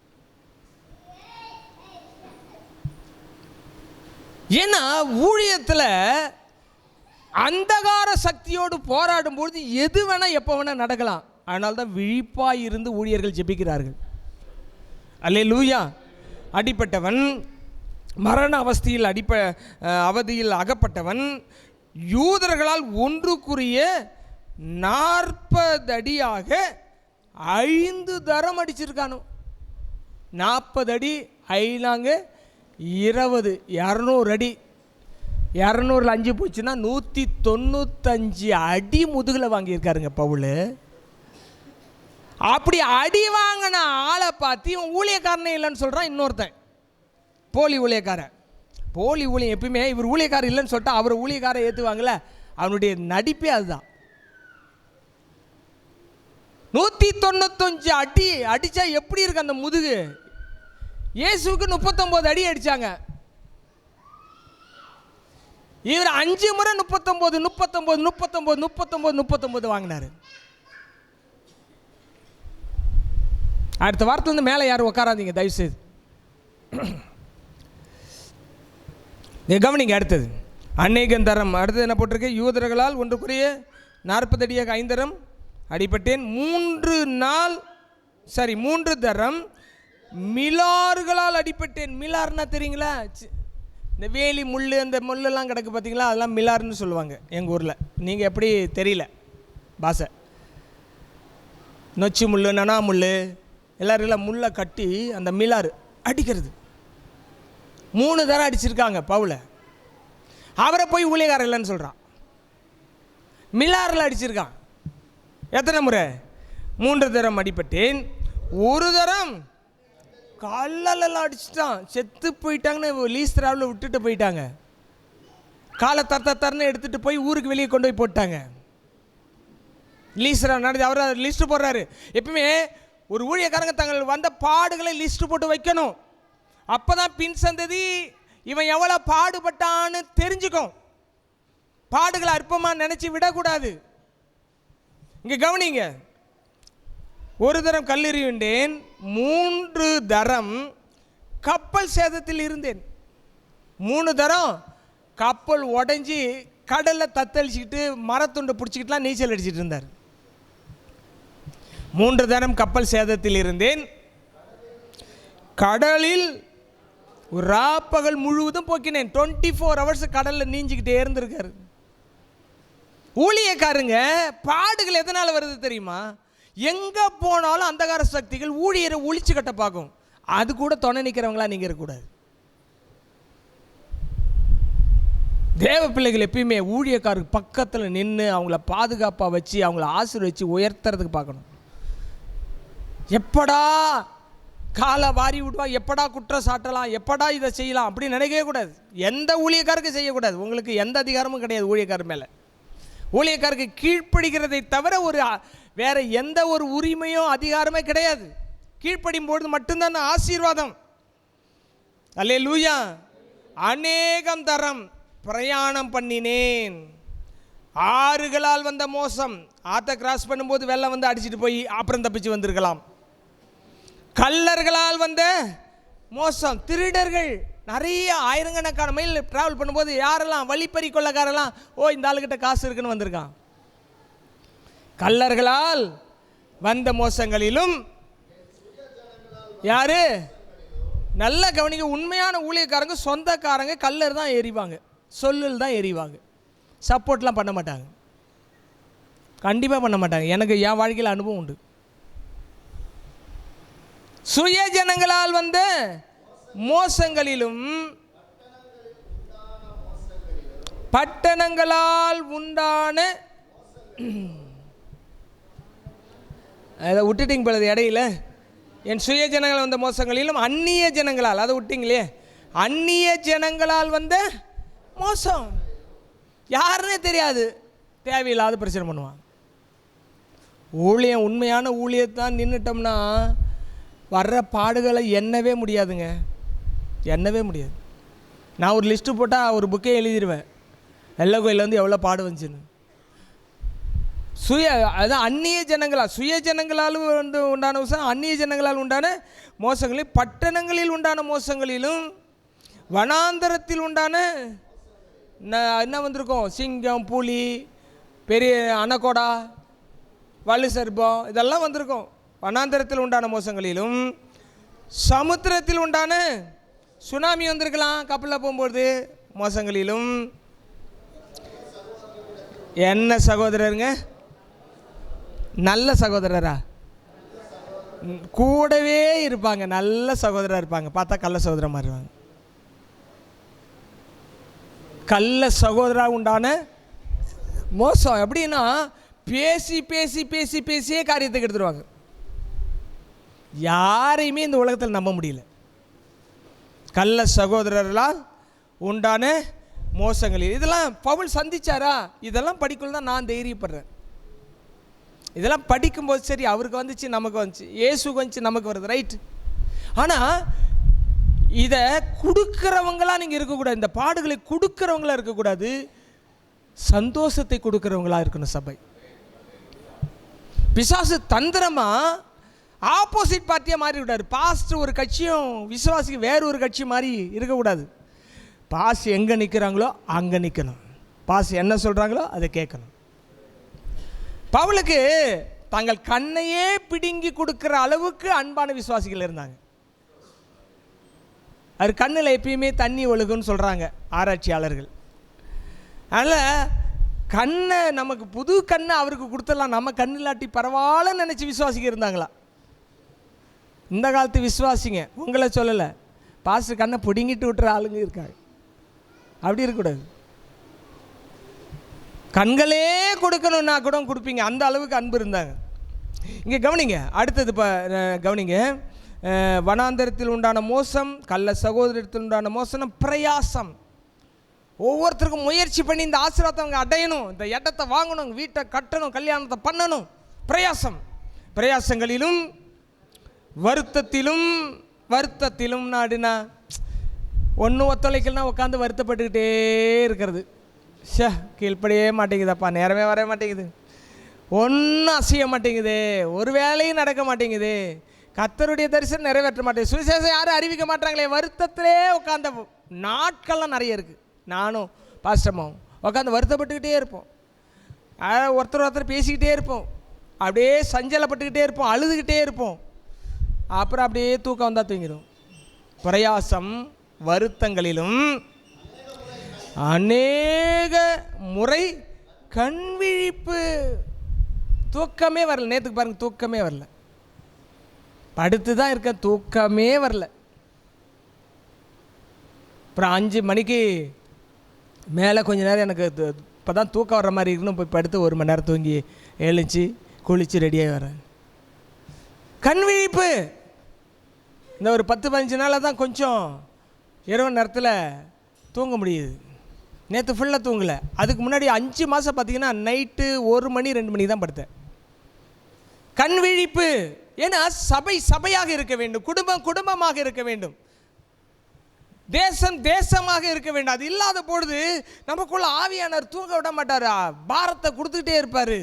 ஏன்னா ஊழியத்தில் அந்தகார சக்தியோடு போராடும் பொழுது எது வேணால் எப்போ வேணால் நடக்கலாம். அதனால தான் விழிப்பாய் இருந்து ஊழியர்கள் ஜெபிக்கிறார்கள். அல்லேலூயா. அடிப்பட்டவன், மரண அவஸ்தையில் அவதியில் அகப்பட்டவன், யூதர்களால் ஒன்றுக்குரிய 40 அடியாக 5 தரம் அடிச்சிருக்கானோ. 40 அடி 5 20 200 அடி. 200ல் 5 போச்சுன்னா 195 அடி முதுகில் வாங்கியிருக்காருங்க பவுல். அப்படி அடி வாங்கின ஆளை பார்த்து இவன் ஊழியக்காரனே இல்லைன்னு சொல்கிறான் இன்னொருத்தன். போலி ஊழியக்காரன். போலி ஊழியம் எப்பயுமே இவர் ஊழியக்காரர் இல்லைன்னு சொல்லிட்டா அவர் ஊழியக்காரரை ஏற்றுவாங்கள்ல, அவனுடைய நடிப்பே அதுதான். 195 அடி அடித்தா எப்படி இருக்கு அந்த முதுகு? இயேசுவுக்கு 39 அடி அடித்தாங்க. இவர் 5 முறை 39 வாங்கினார். அடுத்த வாரத்துலேருந்து மேலே யாரும் உட்காராதீங்க தயவுசெய்து. கவனிங்க. அடுத்தது அநேகந்தரம். அடுத்தது என்ன போட்டிருக்கு? யூதர்களால் ஒன்றுக்குரிய 40 அடியாக 5 தரம் அடிபட்டேன். 3 தரம் மிலாறுகளால் அடிபட்டேன். மிலார்னா தெரியுங்களா? இந்த வேலி முள், அந்த முள்ளெல்லாம் கிடக்கு பார்த்தீங்களா, அதெல்லாம் மிலார்னு சொல்லுவாங்க எங்கள் ஊரில். நீங்கள் எப்படி தெரியல பாஷை. நொச்சி முள், நனா முள், எல்லாரும் முள்ளை கட்டி அந்த மிலாறு அடிக்கிறது. 3 தரம் அடிச்சிருக்காங்க பவுலை. அவரை போய் ஊழியக்காரர் இல்லைன்னு சொல்கிறான். மிலாரில் அடிச்சிருக்கான். எத்தனை முறை? 3 தரம் அடிபட்டேன். 1 தரம் கல்லெல்லாம் அடிச்சுட்டான். செத்து போயிட்டாங்கன்னு லீஸ்திராவில் விட்டுட்டு போயிட்டாங்க. காலை தரன்னு எடுத்துகிட்டு போய் ஊருக்கு வெளியே கொண்டு போய் போட்டாங்க. லீஸ்திரா நடந்து அவர் லிஸ்ட்டு போடுறாரு. எப்பவுமே ஒரு ஊழியக்காரங்க தங்கள் வந்த பாடுகளை லிஸ்ட்டு போட்டு வைக்கணும். அப்போ தான் பின் சந்ததி இவன் எவ்வளோ பாடுபட்டான்னு தெரிஞ்சுக்கும். பாடுகளை அற்பமாக நினச்சி விடக்கூடாது. இங்கே கவனிங்க. 1 தரம் கல்லெறியுண்டேன், 3 தரம் கப்பல் சேதத்தில் இருந்தேன். 3 தரம் கப்பல் உடஞ்சி கடலில் தத்தளிச்சுக்கிட்டு மரத்துண்டை பிடிச்சிக்கிட்டுலாம் நீச்சல் அடிச்சிட்டு இருந்தார். 3 தரம் கப்பல் சேதத்தில் இருந்தேன். கடலில் ராப்பகல் முழுவதும் போக்கினேன். 24 ஹவர்ஸ் கடலில் நீஞ்சிக்கிட்டே இருந்திருக்காரு. ஊழியக்காரங்க பாடுகள் எதனால் வருது தெரியுமா? எங்கே போனாலும் அந்தகார சக்திகள் ஊழியரை ஒழிச்சு கட்ட பார்க்கும். அது கூட துணை நிற்கிறவங்களா நீங்கள் இருக்கக்கூடாது. தேவ பிள்ளைகள் எப்பயுமே ஊழியக்காரருக்கு பக்கத்தில் நின்று அவங்கள பாதுகாப்பாக வச்சு அவங்கள ஆசீர்வதிச்சு உயர்த்துறதுக்கு பார்க்கணும். எப்படா காலை வாரி விடுவான், எப்படா குற்றம் சாட்டலாம், எப்படா இதை செய்யலாம் அப்படின்னு நினைக்கவே கூடாது. எந்த ஊழியக்காரருக்கு செய்யக்கூடாது. உங்களுக்கு எந்த அதிகாரமும் கிடையாது ஊழியக்காரர் மேலே. ஊழியக்காரருக்கு கீழ்ப்படுகிறதை தவிர வேற எந்த ஒரு உரிமையும் அதிகாரமே கிடையாது. கீழ்ப்படியும் பொழுது மட்டும்தான் ஆசீர்வாதம். அல்லேலூயா. அநேகம் தரம் பிரயாணம் பண்ணினேன். ஆறுகளால் வந்த மோசம். ஆற்றை கிராஸ் பண்ணும்போது வெள்ளம் வந்து அடிச்சுட்டு போய் அப்புறம் தப்பிச்சு வந்திருக்கலாம். கள்ளர்களால் வந்த மோசம். திருடர்கள் நிறைய ஆயிரக்கணக்கான மைல் ட்ராவல் பண்ணும்போது யாரெல்லாம் வழிப்பறி கொள்ளக்காரெல்லாம் இந்த ஆளுகிட்ட காசு இருக்குன்னு வந்திருக்கான். கள்ளர்களால் வந்த மோசங்களிலும் யாரு? நல்ல கவனிக்க. உண்மையான ஊழியக்காரங்க சொந்தக்காரங்க கல்லர் தான் எறிவாங்க, சொல்லில் தான் எறிவாங்க. சப்போர்ட்லாம் பண்ண மாட்டாங்க, கண்டிப்பாக பண்ண மாட்டாங்க. எனக்கு என் வாழ்க்கையில் அனுபவம் உண்டு. சுய ஜனங்களால் வந்த மோசங்களிலும் பட்டணங்களால் உண்டான அதை விட்டுட்டிங்க போல இடையில. என் சுய ஜனங்கள் வந்த மோசங்களிலும் அந்நிய ஜனங்களால், அதை விட்டிங்களே, அந்நிய ஜனங்களால் வந்த மோசம். யாருன்னே தெரியாது, தேவையில்லாத பிரச்சனை பண்ணுவான். ஊழியம், உண்மையான ஊழியத்தான் நின்றுட்டோம்னா வர்ற பாடுகளை எண்ணவே முடியாதுங்க, எண்ணவே முடியாது. நான் ஒரு லிஸ்ட்டு போட்டால் ஒரு புக்கே எழுதிடுவேன், வெள்ளை கோயிலில் வந்து எவ்வளோ பாடு வந்துச்சுன்னு. அதான் அந்நிய ஜனங்களால், சுய ஜனங்களால் வந்து உண்டான மோசம், அந்நிய ஜனங்களால் உண்டான மோசங்களில், பட்டணங்களில் உண்டான மோசங்களிலும், வனாந்தரத்தில் உண்டான என்ன வந்திருக்கோம், சிங்கம், புலி, பெரிய அனகோடா, வலு சர்ப்பம், இதெல்லாம் வந்திருக்கோம். வனாந்தரத்தில் உண்டான மோசங்களிலும், சமுத்திரத்தில் உண்டான சுனாமி வந்திருக்கலாம் கப்பலில் போகும்போது, மோசங்களிலும். என்ன சகோதரருங்க, நல்ல சகோதரரா? கூடவே இருப்பாங்க, நல்ல சகோதரராக இருப்பாங்க, பார்த்தா கள்ள சகோதரமாக இருப்பாங்க. கள்ள சகோதரா உண்டான மோசம் எப்படின்னா, பேசி பேசி பேசி பேசியே காரியத்துக்கு எடுத்துருவாங்க. யாரையுமே இந்த உலகத்தில் நம்ப முடியல. கள்ள சகோதரர்களால் உண்டான மோசங்களில். இதெல்லாம் பவுல் சந்திச்சாரா? இதெல்லாம் படிக்கல தான் நான் தைரியப்படுறேன். இதெல்லாம் படிக்கும்போது சரி, அவருக்கு வந்துச்சு, நமக்கு வந்துச்சு, இயேசுக்கு வந்துச்சு, நமக்கு வருது, ரைட். ஆனால் இதை கொடுக்குறவங்களாம் நீங்கள் இருக்கக்கூடாது, இந்த பாடுகளை கொடுக்குறவங்களா இருக்கக்கூடாது, சந்தோஷத்தை கொடுக்குறவங்களா இருக்கணும் சபை. பிசாசு தந்திரமாக ஆப்போசிட் பார்ட்டியாக மாறி விடாது. பாஸ்ட் ஒரு கட்சியும் விசுவாசிக்கு வேறு ஒரு கட்சி மாதிரி இருக்கக்கூடாது. பாஸ் எங்கே நிற்கிறாங்களோ அங்கே நிற்கணும், பாஸ் என்ன சொல்கிறாங்களோ அதை கேட்கணும். பவுலுக்கு தங்கள் கண்ணையே பிடுங்கி கொடுக்கிற அளவுக்கு அன்பான விசுவாசிகள் இருந்தாங்க. அது கண்ணில் எப்பயுமே தண்ணி ஒழுகுன்னு சொல்கிறாங்க ஆராய்ச்சியாளர்கள். அதனால் கண்ணை நமக்கு புது கண்ணை அவருக்கு கொடுத்துடலாம், நம்ம கண் இல்லாட்டி பரவாயில்ல நினச்சி விசுவாசிக்க இருந்தாங்களா? இந்த காலத்து விசுவாசிங்க, உங்களை சொல்லலை, பாஸ்டர் கண்ணை பிடுங்கிட்டு விட்டுற ஆளுங்க இருக்காங்க. அப்படி இருக்கக்கூடாது. கண்களே கொடுக்கணுன்னா கூட கொடுப்பீங்க, அந்த அளவுக்கு அன்பு இருந்தாங்க. இங்கே கவனிங்க, அடுத்தது இப்போ கவனிங்க. வனாந்தரத்தில் உண்டான மோசம், கள்ள சகோதரத்தில் உண்டான மோசம், பிரயாசம். ஒவ்வொருத்தருக்கும் முயற்சி பண்ணி இந்த ஆசீர்வாதத்தை அவங்க அடையணும், இந்த இடத்தை வாங்கணும், வீட்டை கட்டணும், கல்யாணத்தை பண்ணணும். பிரயாசம். பிரயாசங்களிலும் வருத்தத்திலும் நாடுனா ஒன்றும் ஒத்துழைக்கலனா உட்காந்து வருத்தப்பட்டுக்கிட்டே இருக்கிறது. கீழ்ப்படியே மாட்டேங்குதப்பா, நேரமே வர மாட்டேங்குது, ஒன்றும் அசைய மாட்டேங்குது, ஒரு வேலையும் நடக்க மாட்டேங்குது, கர்த்தருடைய தரிசனம் நிறைவேற்ற மாட்டேங்குது, சுவிசேஷம் யாரும் அறிவிக்க மாட்டாங்களே, வருத்தத்திலே உட்காந்த நாட்கள்லாம் நிறைய இருக்குது. நானும் பாஸ்டமாவும் உட்காந்து வருத்தப்பட்டுக்கிட்டே இருப்போம், ஒருத்தர் பேசிக்கிட்டே இருப்போம், அப்படியே சஞ்சலப்பட்டுக்கிட்டே இருப்போம், அழுதுகிட்டே இருப்போம். அப்புறம் அப்படியே தூக்கம் வந்தால் தூங்கிடும். பிரயாசம் வருத்தங்களிலும் அநேக முறை கண்விழிப்பு. தூக்கமே வரல, நேற்றுக்கு பாருங்கள், தூக்கமே வரல, படுத்து தான் இருக்க, தூக்கமே வரல. அப்புறம் 5 மணிக்கு மேலே கொஞ்ச நேரம் எனக்கு இப்போ தான் தூக்கம் வர்ற மாதிரி இருக்குன்னு போய் படுத்து 1 மணி நேரம் தூங்கி எழுந்துச்சி குளித்து ரெடியாகி வரேன். கண் விழிப்பு. இந்த ஒரு 10-15 நாளாக தான் கொஞ்சம் இரவு நேரத்தில் தூங்க முடியுது. நேற்று ஃபுல்லாக தூங்கலை. அதுக்கு முன்னாடி 5 மாதம் பார்த்திங்கன்னா நைட்டு 1 மணி 2 மணி தான் படுத்தேன். கண் விழிப்பு. ஏன்னா சபையாக இருக்க வேண்டும், குடும்பமாக இருக்க வேண்டும், தேசமாக இருக்க வேண்டும். அது இல்லாத பொழுது நமக்குள்ள ஆவியானவர் தூங்க விட மாட்டார், பாரத்தை கொடுத்துக்கிட்டே இருப்பார்,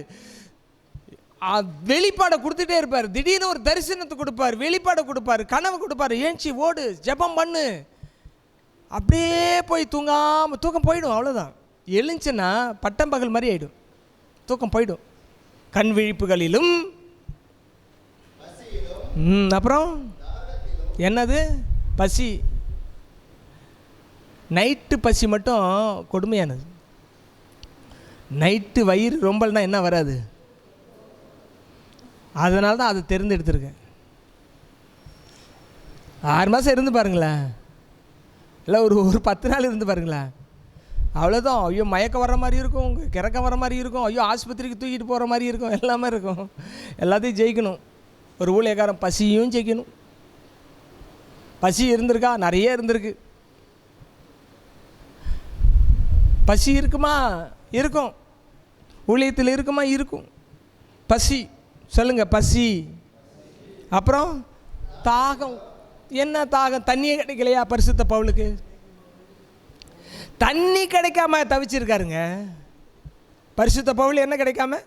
வெளிப்பாடை கொடுத்துட்டே இருப்பார். திடீர்னு ஒரு தரிசனத்தை கொடுப்பார், வெளிப்பாடை கொடுப்பார், கனவு கொடுப்பார், ஏஞ்சி ஓடு, ஜெபம் பண்ணு. அப்படியே போய் தூக்கம் போயிடும், அவ்வளோதான். எழுந்துச்சுன்னா பட்டம் பகல் மாதிரி ஆகிடும், தூக்கம் போயிடும். கண் விழிப்புகளிலும் அப்புறம் என்னது பசி. நைட்டு பசி மட்டும் கொடுமையானது. நைட்டு வயிறு ரொம்பல்னா என்ன வராது, அதனால தான் அதை தேர்ந்தெடுத்துருக்கேன். 6 மாதம் இருந்து பாருங்களேன், இல்லை ஒரு 10 நாள் இருந்து பாருங்களேன், அவ்வளோதான். ஐயோ மயக்கம் வர மாதிரி இருக்கும், கிறக்கம் வர மாதிரி இருக்கும், ஐயோ ஆஸ்பத்திரிக்கு தூக்கிட்டு போகிற மாதிரி இருக்கும், எல்லாமே இருக்கும். எல்லாத்தையும் ஜெயிக்கணும். ஒரு ஊழியக்காரன் பசியும் ஜெயிக்கணும். பசி இருந்திருக்கா? நிறைய இருந்திருக்கு. பசி இருக்குமா? இருக்கும். ஊழியத்தில் இருக்குமா? இருக்கும். பசி சொல்லுங்கள், பசி. அப்புறம் தாகம். என்ன தாகம்? தண்ணியே கிடைக்கலையா பரிசுத்த பவுலுக்கு? தண்ணி கிடைக்காம தவிச்சிருக்காருங்க பரிசுத்த பவுல். என்ன கிடைக்காம?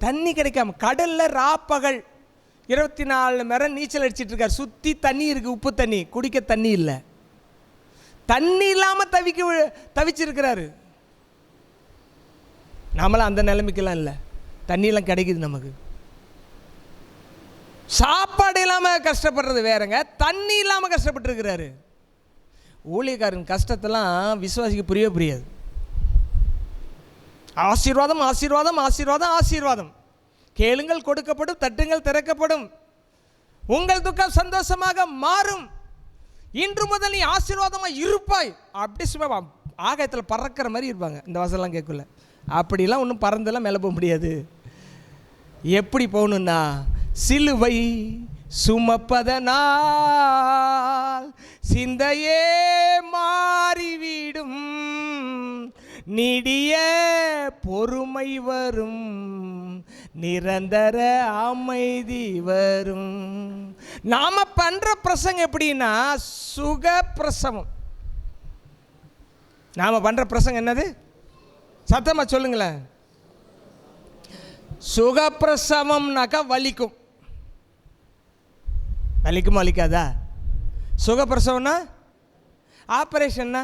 தண்ணி கிடைக்காம. கடலில் ராப்பகல் 24 மணி நேரம் நீச்சல் அடிச்சிட்டு இருக்காரு. சுற்றி தண்ணி இருக்குது, உப்பு தண்ணி, குடிக்க தண்ணி இல்லை. தண்ணி இல்லாமல் தவிச்சிருக்கிறாரு. நாமளாம் அந்த நிலைமைக்கெல்லாம் இல்லை, தண்ணியெல்லாம் கிடைக்குது நமக்கு. சாப்பாடு இல்லாமல் கஷ்டப்படுறது வேறங்க, தண்ணி இல்லாமல் கஷ்டப்பட்டுருக்கிறாரு. ஊழியக்காரன் கஷ்டத்தெல்லாம் விசுவாசிக்கு புரியாது. ஆசீர்வாதம் ஆசீர்வாதம் ஆசீர்வாதம் ஆசீர்வாதம். கேளுங்கள் கொடுக்கப்படும், தட்டுங்கள் திறக்கப்படும், உங்கள் துக்கம் சந்தோஷமாக மாறும், இன்று முதல் நீ ஆசீர்வாதமாக இருப்பாய். அப்படி சும்மா ஆகாயத்தில் பறக்கிற மாதிரி இருப்பாங்க. இந்த வசனம்லாம் கேட்கல. அப்படிலாம் ஒன்றும் பறந்தெல்லாம் மேலே போக முடியாது. எப்படி போகணுன்னா, சிலுவை சுமப்பதனால் சிந்தையே மாறிவிடும், நீடிய பொறுமை வரும், நிரந்தர அமைதி வரும். நாம பண்ற பிரசங்கம் எப்படின்னா சுக பிரசவம். நாம பண்ற பிரசங்கம் என்னது? சத்தமா சொல்லுங்களேன். சுகப்பிரசவம்னாக்கா வலிக்கும். வலிக்குமா வலிக்காதா? சுகப்பிரசவம்னா, ஆப்ரேஷன்னா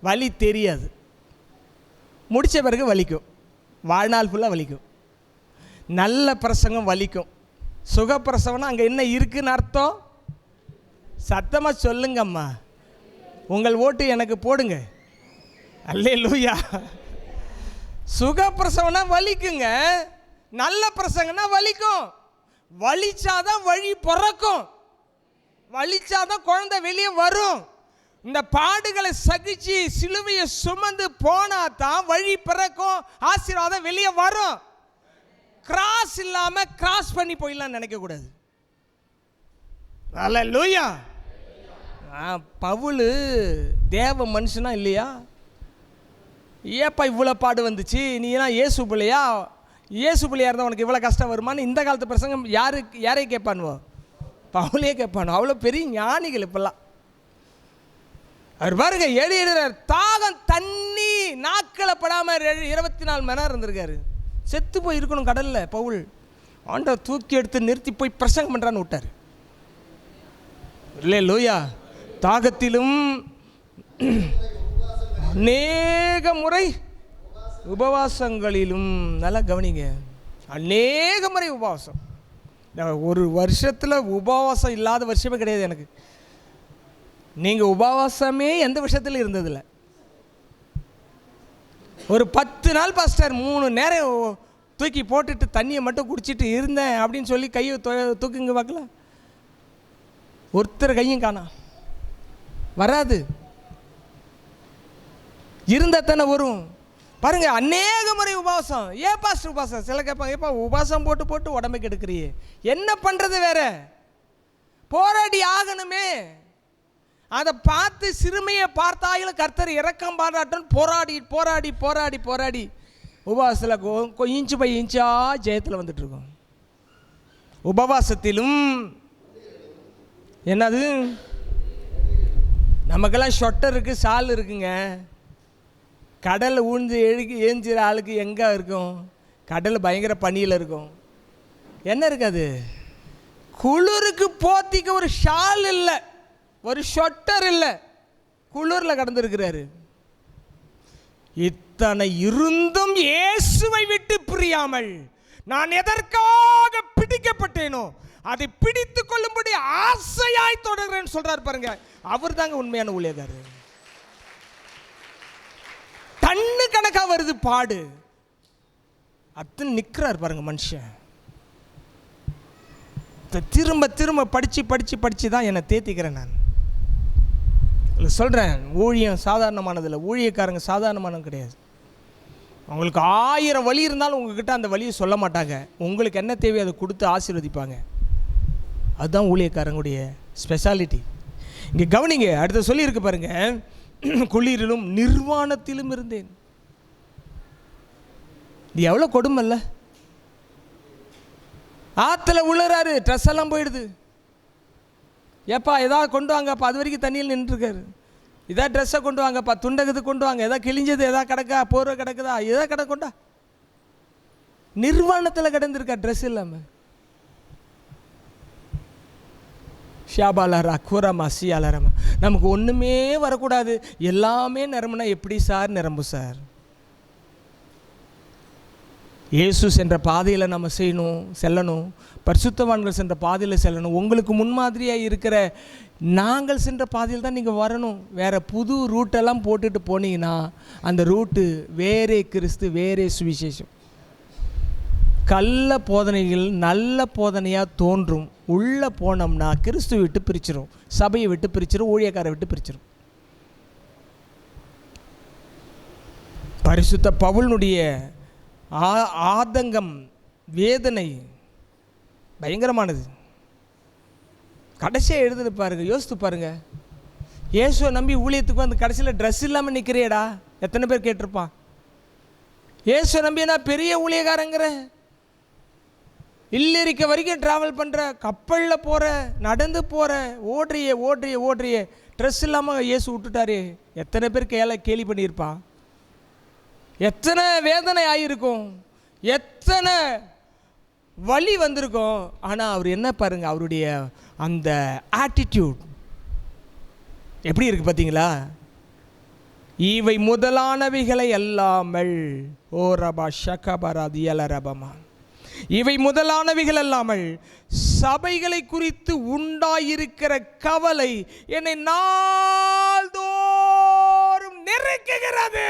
வலி தெரியாது, முடித்த பிறகு வலிக்கும், வாழ்நாள் ஃபுல்லாக வலிக்கும். நல்ல பிரசங்கம் வலிக்கும். சுகப்பிரசவம்னா அங்கே என்ன இருக்குன்னு அர்த்தம்? சத்தமாக சொல்லுங்கம்மா, உங்கள் ஓட்டு எனக்கு போடுங்க. அல்லேலூயா. சுகப்பிரசவம்னா வலிக்குங்க, நல்ல பிரசங்கன்னா வலிக்கும். வலிச்சாதான் வழி பிறக்கும், வலிச்சாதான் குழந்தை வெளியே வரும். இந்த பாடுகளை சகிச்சு சிலுவையை சுமந்து போனா தான் வழி பிறக்கும், ஆசீர்வாதம் வெளியே வரும். கிராஸ் இல்லாமல் கிராஸ் பண்ணி போயிடலாம் நினைக்கக்கூடாது. அல்லேலூயா. பவுல் தேவ மனுஷனா இல்லையா? ஏப்பா இவ்வளோ பாடு வந்துச்சு, நீ எல்லாம் இயேசு பிள்ளையா? இயேசு பிள்ளையா இருந்தால் உனக்கு இவ்வளோ கஷ்டம் வருமானு இந்த காலத்து பிரசங்கம் யாரையும் கேட்பானுவோ? பவுலே கேட்பானோ. அவ்வளோ பெரிய ஞானிகள் இப்பெல்லாம். அவர் பாருங்க, எழுதுறார், தாகம் தண்ணி நாக்களை படாமல் 24 மணி நேரம் இருந்திருக்காரு. செத்து போய் இருக்கணும் கடலில் பவுல். ஆண்டவர் தூக்கி எடுத்து நிறுத்தி போய் பிரசங்கம் பண்ணுறான்னு விட்டார். அல்லேலூயா. தாகத்திலும் அநேக முறை உபவாசங்களிலும். நல்லா கவனிங்க, அநேக முறை உபவாசம். ஒரு வருஷத்தில் உபவாசம் இல்லாத வருஷமே கிடையாது எனக்கு. நீங்கள் உபவாசமே எந்த விஷயத்தில் இருந்ததில்லை. ஒரு 10 நாள் பாஸ்டர் 3 நேரம் தூக்கி போட்டுட்டு தண்ணியை மட்டும் குடிச்சிட்டு இருந்தேன் அப்படின்னு சொல்லி கையை தூக்குங்க பார்க்கலாம். ஒருத்தர் கையும் காணா. வராது. இருந்தால் தானே வரும். பாருங்க, அநேக முறை உபவாசம். ஏன் பாஸ்டர் உபவாசம்? சில கேட்பாங்க, ஏப்பா உபவாசம் போட்டு போட்டு உடம்புக்கு எடுக்கிறியே, என்ன பண்ணுறது வேற? போராடி ஆகணுமே. அதை பார்த்து சிறுமையை பார்த்தாலும் கர்த்தர் இரக்கம் பாராட்டும் போராடி போராடி போராடி போராடி உபவாசத்தில் இன்ச்சு பை இன்ச்சா ஜெயத்தில் வந்துட்டு இருக்கோம். உபவாசத்திலும் என்னது, நமக்கெல்லாம் ஷொட்டர் இருக்குது, சால் இருக்குங்க. கடலில் ஊழ்ந்து ஏஞ்சிற ஆளுக்கு எங்கே இருக்கும்? கடல் பயங்கர பனியில் இருக்கும். என்ன இருக்காது? குளிருக்கு போத்திக்க ஒரு ஷால் இல்லை, ஒரு ஷொட்டர் இல்லை, குளிரில் கடந்துருக்கிறாரு. இத்தனை இருந்தும் இயேசுவை விட்டு பிரியாமல் நான் எதற்காக பிடிக்கப்பட்டேனோ அதை பிடித்து கொள்ளும்படி ஆசையாய் தொடர்கிறேன்னு சொல்றாரு பாருங்க. அவர் தாங்க உண்மையான ஊழியக்காரர். டன்னு கணக்கா வருது பாடு, அத்தனை நிற்கிறார் பாருங்க மனுஷன். திரும்ப திரும்ப படிச்சு படிச்சு படிச்சு தான் என்னை தேத்திக்கிறேன். நான் சொல்கிறேன், ஊழியம் சாதாரணமானதில்லை, ஊழியக்காரங்க சாதாரணமானது கிடையாது. உங்களுக்கு 1000 வழி இருந்தாலும் உங்ககிட்ட அந்த வழியை சொல்ல மாட்டாங்க. உங்களுக்கு என்ன தேவையோ அதை கொடுத்து ஆசீர்வதிப்பாங்க. அதுதான் ஊழியக்காரங்களுடைய ஸ்பெஷாலிட்டி. இங்கே கவனிங்க, அடுத்த சொல்லியிருக்கு பாருங்க, குளிரிலும் நிர்வாணத்திலும் இருந்தேன். இது எவ்வளோ கொடுமை இல்லை? ஆற்றுல விழுறாரு, ட்ரெஸ் எல்லாம் போயிடுது. ஏப்பா எதாவது கொண்டு வாங்கப்பா, அது வரைக்கும் தண்ணியில் நின்றுருக்காரு. எதாவது ட்ரெஸ்ஸை கொண்டு வாங்கப்பா, துண்டகத்து கொண்டு வாங்க, எதாவது கிழிஞ்சது எதாவது கிடக்கா, போர்வை கிடக்குதா, எதாவது கிடக்கொண்டா. நிர்வாணத்தில் கிடந்திருக்கா ட்ரெஸ் இல்லாமல். ஷியாபாலாரா கூராமா சியாலாராமா. நமக்கு ஒன்றுமே வரக்கூடாது, எல்லாமே நிரம்புனா எப்படி சார் நிரம்பும் சார்? இயேசு சென்ற பாதையில் நம்ம செல்லணும். பரிசுத்தவான்கள் சென்ற பாதையில் செல்லணும். உங்களுக்கு முன்மாதிரியாக இருக்கிற நாங்கள் சென்ற பாதையில் தான் நீங்கள் வரணும். வேறு புது ரூட்டெல்லாம் போட்டுட்டு போனீங்கன்னா அந்த ரூட்டு வேறே கிறிஸ்து, வேறே சுவிசேஷம். கள்ள போதனைகள் நல்ல போதனையாக தோன்றும். உள்ளே போனோம்னா கிறிஸ்து விட்டு பிரிச்சிடும், சபையை விட்டு பிரிச்சிடும், ஊழியக்காரை விட்டு பிரிச்சிடும். பரிசுத்த பவுலினுடைய ஆதங்கம், வேதனை பயங்கரமானது. கடைசியாக எழுதுன்னு பாருங்க, யோசித்து பாருங்க. இயேசுவை நம்பி ஊழியத்துக்கு வந்து கடைசியில் ட்ரெஸ் இல்லாமல் நிற்கிறியடா, எத்தனை பேர் கேட்டிருப்பான்? இயேசுவை நம்பி நான் பெரிய ஊழியக்காரங்கிற, இல்லிரிக்க வரைக்கும் ட்ராவல் பண்ணுற, கப்பலில் போகிற, நடந்து போகிற, ஓடுறிய ட்ரெஸ் இல்லாமல் இயேசு விட்டுட்டாரு. எத்தனை பேர் கேலி பண்ணியிருப்பான்? எத்தனை வேதனை ஆகியிருக்கும், எத்தனை வலி வந்திருக்கும். ஆனால் அவர் என்ன பாருங்க, அவருடைய அந்த ஆட்டிடியூட் எப்படி இருக்குது பார்த்தீங்களா? இவை முதலானவைகளை அல்லாமல் ஓ ரபா ஷகபரா தியல ரபமா, இவை முதலானவைகள் அல்லாமல் சபைகளை குறித்து உண்டாயிருக்கிற கவலை என்னை நாள்தோறும் நெருக்குகிறது.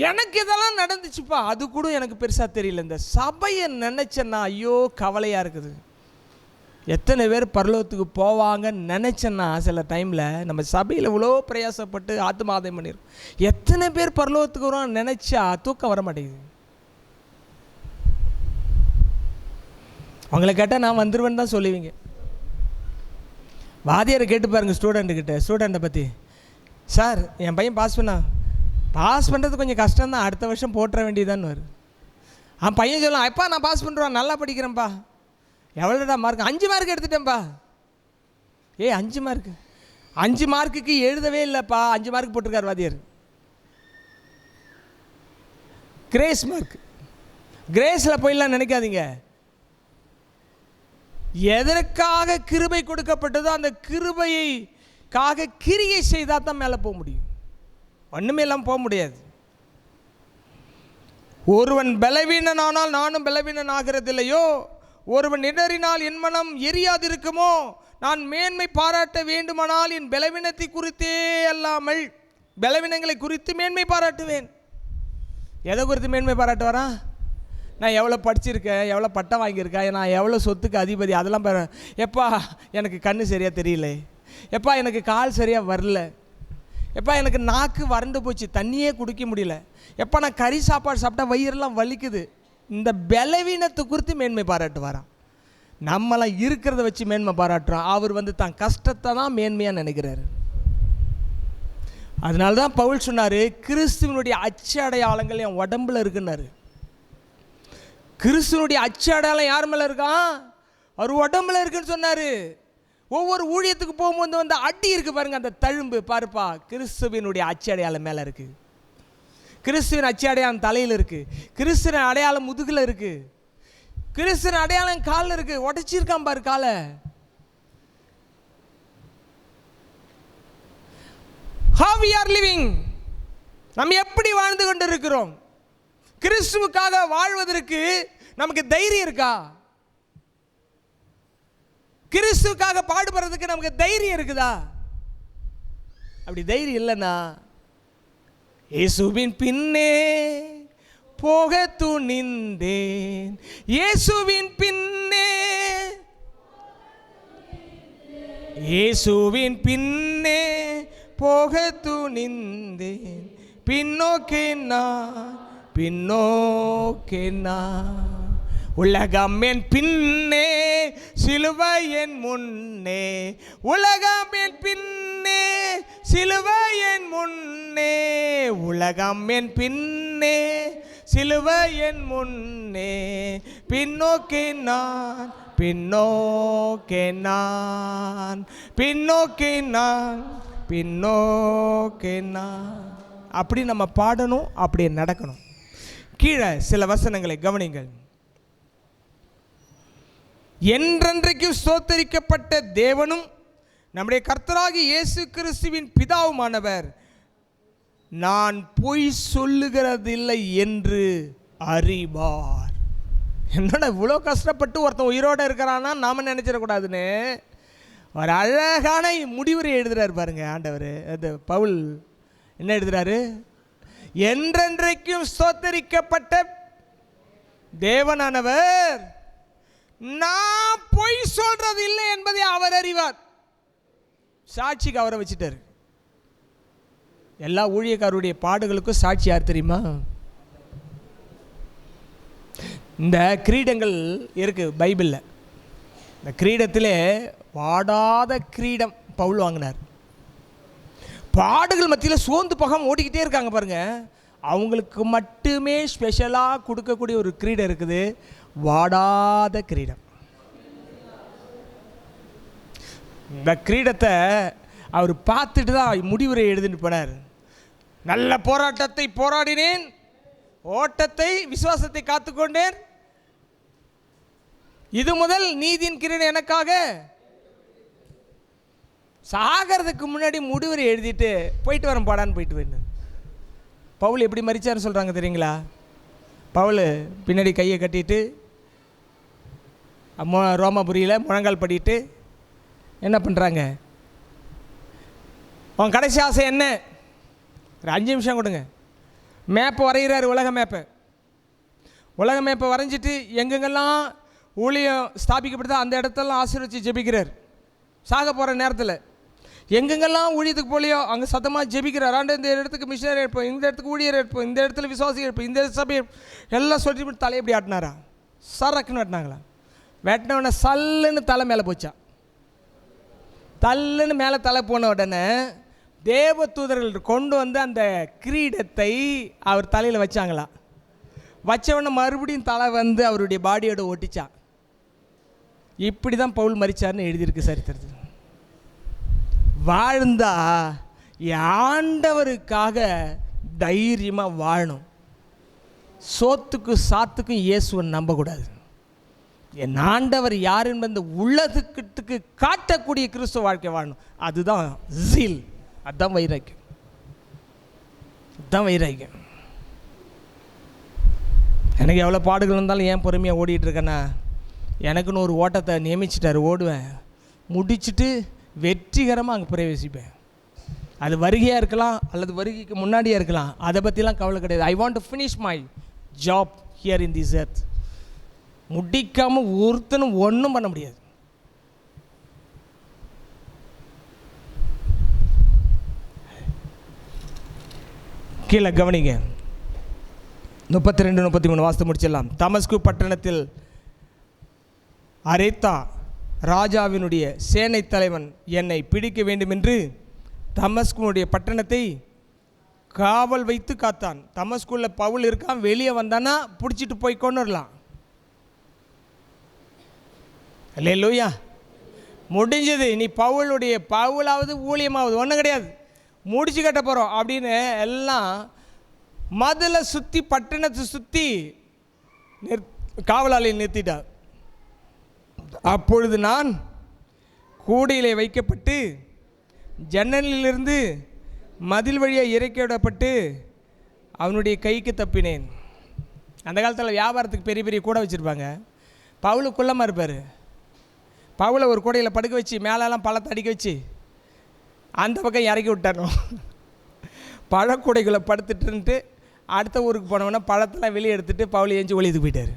எனக்கு இதெல்லாம் நடந்துச்சுப்பா, அது கூட எனக்கு பெருசா தெரியல. இந்த சபையை நினைச்சேன்னா ஐயோ கவலையா இருக்குது. எத்தனை பேர் பரலோகத்துக்கு போவாங்கன்னு நினச்சேன்னா சில டைமில் நம்ம சபையில் இவ்வளோ பிரயாசப்பட்டு ஆத்மாதாயம் பண்ணிடுறோம். எத்தனை பேர் பரலோகத்துக்கு வரும் நினச்சா தூக்கம் வர மாட்டேங்குது. அவங்கள கேட்டால் நான் வந்துடுவேன்னு தான் சொல்லுவீங்க. வாத்தியாரை கேட்டு பாருங்கள் ஸ்டூடெண்ட்டை பற்றி. சார் என் பையன் பாஸ் பண்ணுறது கொஞ்சம் கஷ்டம்தான், அடுத்த வருஷம் போட்டுற வேண்டியதான்னு வரும். பையன் சொல்லலாம், எப்பா நான் பாஸ் பண்ணுறேன், நல்லா படிக்கிறேன்ப்பா. எவ்வளோடா மார்க்? 5 மார்க் எடுத்துட்டேன்ப்பா. 5 மார்க்குக்கு எழுதவே இல்லைப்பா, 5 மார்க் போட்டிருக்கார் வாத்தியார். Grace mark. கிரேஸில் போயிடலாம் நினைக்காதீங்க. எதற்காக கிருபை கொடுக்கப்பட்டதோ அந்த கிருபைக்காக கிரியை செய்தால் தான் மேலே போக முடியும். ஒன்றுமே இல்லாமல் போக முடியாது. ஒருவன் பலவீனனானால் நானும் பலவீனன் ஆகிறதில்லையோ, ஒருவன் இடறினால் என் மனம் எரியாதிருக்குமோ, நான் மேன்மை பாராட்ட வேண்டுமானால் என் பலவீனத்தை குறித்தே அல்லாமல் பலவீனங்களை குறித்து மேன்மை பாராட்டுவேன். எதை குறித்து மேன்மை பாராட்டுவாரா? நான் எவ்வளோ படிச்சிருக்கேன், எவ்வளோ பட்டம் வாங்கியிருக்கேன், நான் எவ்வளோ சொத்துக்கு அதிபதி, அதெல்லாம் எப்பா எனக்கு கண்ணு சரியாக தெரியல, எப்பா எனக்கு கால் சரியாக வரல, எப்பா எனக்கு நாக்கு வறண்டு போச்சு, தண்ணியே குடிக்க முடியல, எப்பா நான் கறி சாப்பாடு சாப்பிட்டா வயிறெல்லாம் வலிக்குது. இந்த பலவீனத்தை குறித்து மேன்மை பாராட்டுவாராம். நம்மளாம் இருக்கிறத வச்சு மேன்மை பாராட்டுறோம். அவர் தான் கஷ்டத்தை தான் மேன்மையாக நினைக்கிறாரு. அதனால தான் பவுல் சொன்னார், கிறிஸ்துவனுடைய அச்சு அடையாளங்கள் என் உடம்புல இருக்குன்னாரு. கிறிஸ்துவனுடைய அச்சு அடையாளம் யார் மேலே இருக்கான்? அவர் உடம்புல இருக்குன்னு சொன்னார். ஒவ்வொரு ஊழியத்துக்கு போகும்போது வந்து அடி இருக்குது பாருங்க, அந்த தழும்பு பாருப்பா, கிறிஸ்துவனுடைய அச்சு அடையாளம் மேலே இருக்குது. கிறிஸ்துவின் அச்சு அடையாளம் தலையில் இருக்குது, கிறிஸ்துவின் அடையாளம் முதுகில் இருக்குது, கிறிஸ்துவின் அடையாளம் காலில் இருக்குது. உடைச்சிருக்கான் பாரு காலை. How we are living, நம்ம எப்படி வாழ்ந்து கொண்டு இருக்கிறோம்? கிறிஸ்துவுக்காக வாழ்வதற்கு நமக்கு தைரியம் இருக்கா? கிறிஸ்துவுக்காக பாடுபடுறதுக்கு நமக்கு தைரியம் இருக்குதா? அப்படி தைரியம் இல்லைன்னா இயேசுவின் பின்னே போக துணிந்தேன், இயேசுவின் பின்னே, இயேசுவின் பின்னே போக துணிந்தேன், பின்னோக்கே நான், உலகம் என் பின்னே சிலுவை என் முன்னே, உலகம் என் பின்னே சிலுவை என் முன்னே, உலகம் என் பின்னே சிலுவை என் முன்னே, பின்னோக்கே நான், பின்னோக்கே நான், பின்னோக்கே நான், பின்னோக்கே நான். அப்படி நம்ம பாடணும், அப்படியே நடக்கணும். கீழே சில வசனங்களை கவனிங்கள். என்றென்றைக்கும் ஸ்தோத்தரிக்கப்பட்ட தேவனும் நம்முடைய கர்த்தராகிய இயேசு கிறிஸ்துவின் பிதாவுமானவர் நான் பொய் சொல்லுகிறதில்லை என்று அறிவார். என்னடா இவ்வளோ கஷ்டப்பட்டு ஒருத்தன் உயிரோடு இருக்கிறான்னா நாம் நினச்சிடக்கூடாதுன்னு ஒரு அழகான முடிவுரை எழுதுகிறார் பாருங்க ஆண்டவர். அது பவுல் என்ன எழுதுகிறாரு? என்றென்றைக்கும் ஸ்தோத்தரிக்கப்பட்ட தேவனானவர் நான் பொய் சொல்றது இல்லை என்பதை அவர் அறிவார். சாட்சிக்கு அவரை வச்சுட்டார். எல்லா ஊழியக்காரருடைய பாடுகளுக்கும் சாட்சி யார் தெரியுமா? இந்த கிரீடங்கள் இருக்கு பைபிளில். இந்த கிரீடத்திலே வாடாத கிரீடம் பவுல் வாங்கினார். பாடுகள் மத்தியில் சோர்ந்து போகாமல் ஓடிக்கிட்டே இருக்காங்க பாருங்க, அவங்களுக்கு மட்டுமே ஸ்பெஷலாக கொடுக்கக்கூடிய ஒரு கிரீடம் இருக்குது, வாடாத கிரீடம். இந்த கிரீடத்தை அவர் பார்த்துட்டு தான் முடிவுரை எழுதிட்டு போனார். நல்ல போராட்டத்தை போராடினேன், ஓட்டத்தை விசுவாசத்தை காத்துக்கொண்டேன், இது முதல் நீதியின் கிரீடம் எனக்காக. சாகிறதுக்கு முன்னாடி முடிவுரை எழுதிட்டு போயிட்டு வரேன் பாடான்னு போயிட்டு வரேன். பவுல் எப்படி மரிச்சாருன்னு சொல்கிறாங்க தெரியுங்களா? பவுல் பின்னாடி கையை கட்டிட்டு ரோமபுரியில் முழங்கால் படிட்டு என்ன பண்ணுறாங்க? அவன் கடைசி ஆசை என்ன? ஒரு 5 நிமிஷம் கொடுங்க. மேப்பை வரைகிறாரு, உலக மேப்பை வரைஞ்சிட்டு எங்கெங்கெல்லாம் ஊழியம் ஸ்தாபிக்கப்படுதோ அந்த இடத்தெல்லாம் ஆசீர்வதிச்சு ஜெபிக்கிறார். சாக போகிற நேரத்தில் எங்கெங்கெல்லாம் ஊழியத்துக்கு போலியோ அங்கே சத்தமாக ஜெபிக்கிறார். ஆண்டு இந்த இடத்துக்கு மிஷினரி எடுப்போம், இந்த இடத்துக்கு ஊழியர் எடுப்போம், இந்த இடத்துல விசுவாசி எடுப்போம், இந்த சபை எல்லாம் சொல்லிட்டு தலையை எப்படி ஆட்டினாரா? சரக்குன்னு வெட்டினாங்களா? வெட்டினவுடனே சல்லுன்னு தலை மேலே போச்சா. தள்ளுன்னு மேலே தலை போன உடனே தேவ தூதர்கள் கொண்டு வந்து அந்த கிரீடத்தை அவர் தலையில் வச்சாங்களா. வச்சவொடனே மறுபடியும் தலை வந்து அவருடைய பாடியோட ஒட்டிச்சா. இப்படி தான் பவுல் மரிச்சார்னு எழுதியிருக்கு சரித்திரத்தில். வாழ்ந்தா ஆண்டவருக்காக தைரியமாக வாழணும். சோத்துக்கும் சாத்துக்கும் இயேசுவை நம்பக்கூடாது. என் ஆண்டவர் யார் என்பது உள்ளதுக்கு காட்டக்கூடிய கிறிஸ்துவ வாழ்க்கை வாழணும். அதுதான் ஜீல், அதுதான் வைராக்கியம், அதுதான் வைராக்கியம். எனக்கு எவ்வளோ பாடுகள் இருந்தாலும் ஏன் பொறுமையாக ஓடிட்டுருக்கேன்னா, எனக்குன்னு ஒரு ஓட்டத்தை நியமிச்சிட்டார், ஓடுவேன், முடிச்சுட்டு வெற்றிகரமாக அங்கே பிரவேசிப்பேன். அது வருகையாக இருக்கலாம் அல்லது வருகைக்கு முன்னாடியே இருக்கலாம், அதை பற்றிலாம் கவலை கிடையாது. I want to finish my job here in this earth. முடிக்காமல் ஒருத்தனும் ஒன்றும் பண்ண முடியாது. கீழே கவனிங்க, 32, 33 வாசத்தை முடிச்சிடலாம். தமஸ்கு பட்டணத்தில் அரேத்தா ராஜாவினுடைய சேனை தலைவன் என்னை பிடிக்க வேண்டுமென்று தமஸ்குனுடைய பட்டணத்தை காவல் வைத்து காத்தான். தமஸ்குள்ள பவுல் இருக்கான், வெளியே வந்தானா பிடிச்சிட்டு போய் கொண்டு வரலாம். அல்லேலூயா, முடிஞ்சது. நீ பவுலாவது ஊழியமாவது ஒன்றும் கிடையாது, முடிச்சு கட்ட போகிறோம் அப்படின்னு எல்லாம் மதிலை சுற்றி பட்டணத்தை சுற்றி காவலாளியை நிறுத்திட்டார். அப்பொழுது நான் கூடையிலே வைக்கப்பட்டு ஜன்னலிலிருந்து மதில் வழியாக இறக்கி விடப்பட்டு அவனுடைய கைக்கு தப்பினேன். அந்த காலத்தில் வியாபாரத்துக்கு பெரிய பெரிய கூடை வச்சுருப்பாங்க. பவுலு குள்ளமாக இருப்பார். பவுலை ஒரு கூடையில் படுக்க வச்சு மேலெல்லாம் பழத்தை அடிக்க வச்சு அந்த பக்கம் இறக்கி விட்டானோ. பழக்கூடைகளை படுத்துட்டுன்ட்டு அடுத்த ஊருக்கு போனவொன்னே பழத்தெல்லாம் வெளியே எடுத்துகிட்டு பவுல் ஏஞ்சி ஒளியதுக்கு போயிட்டார்.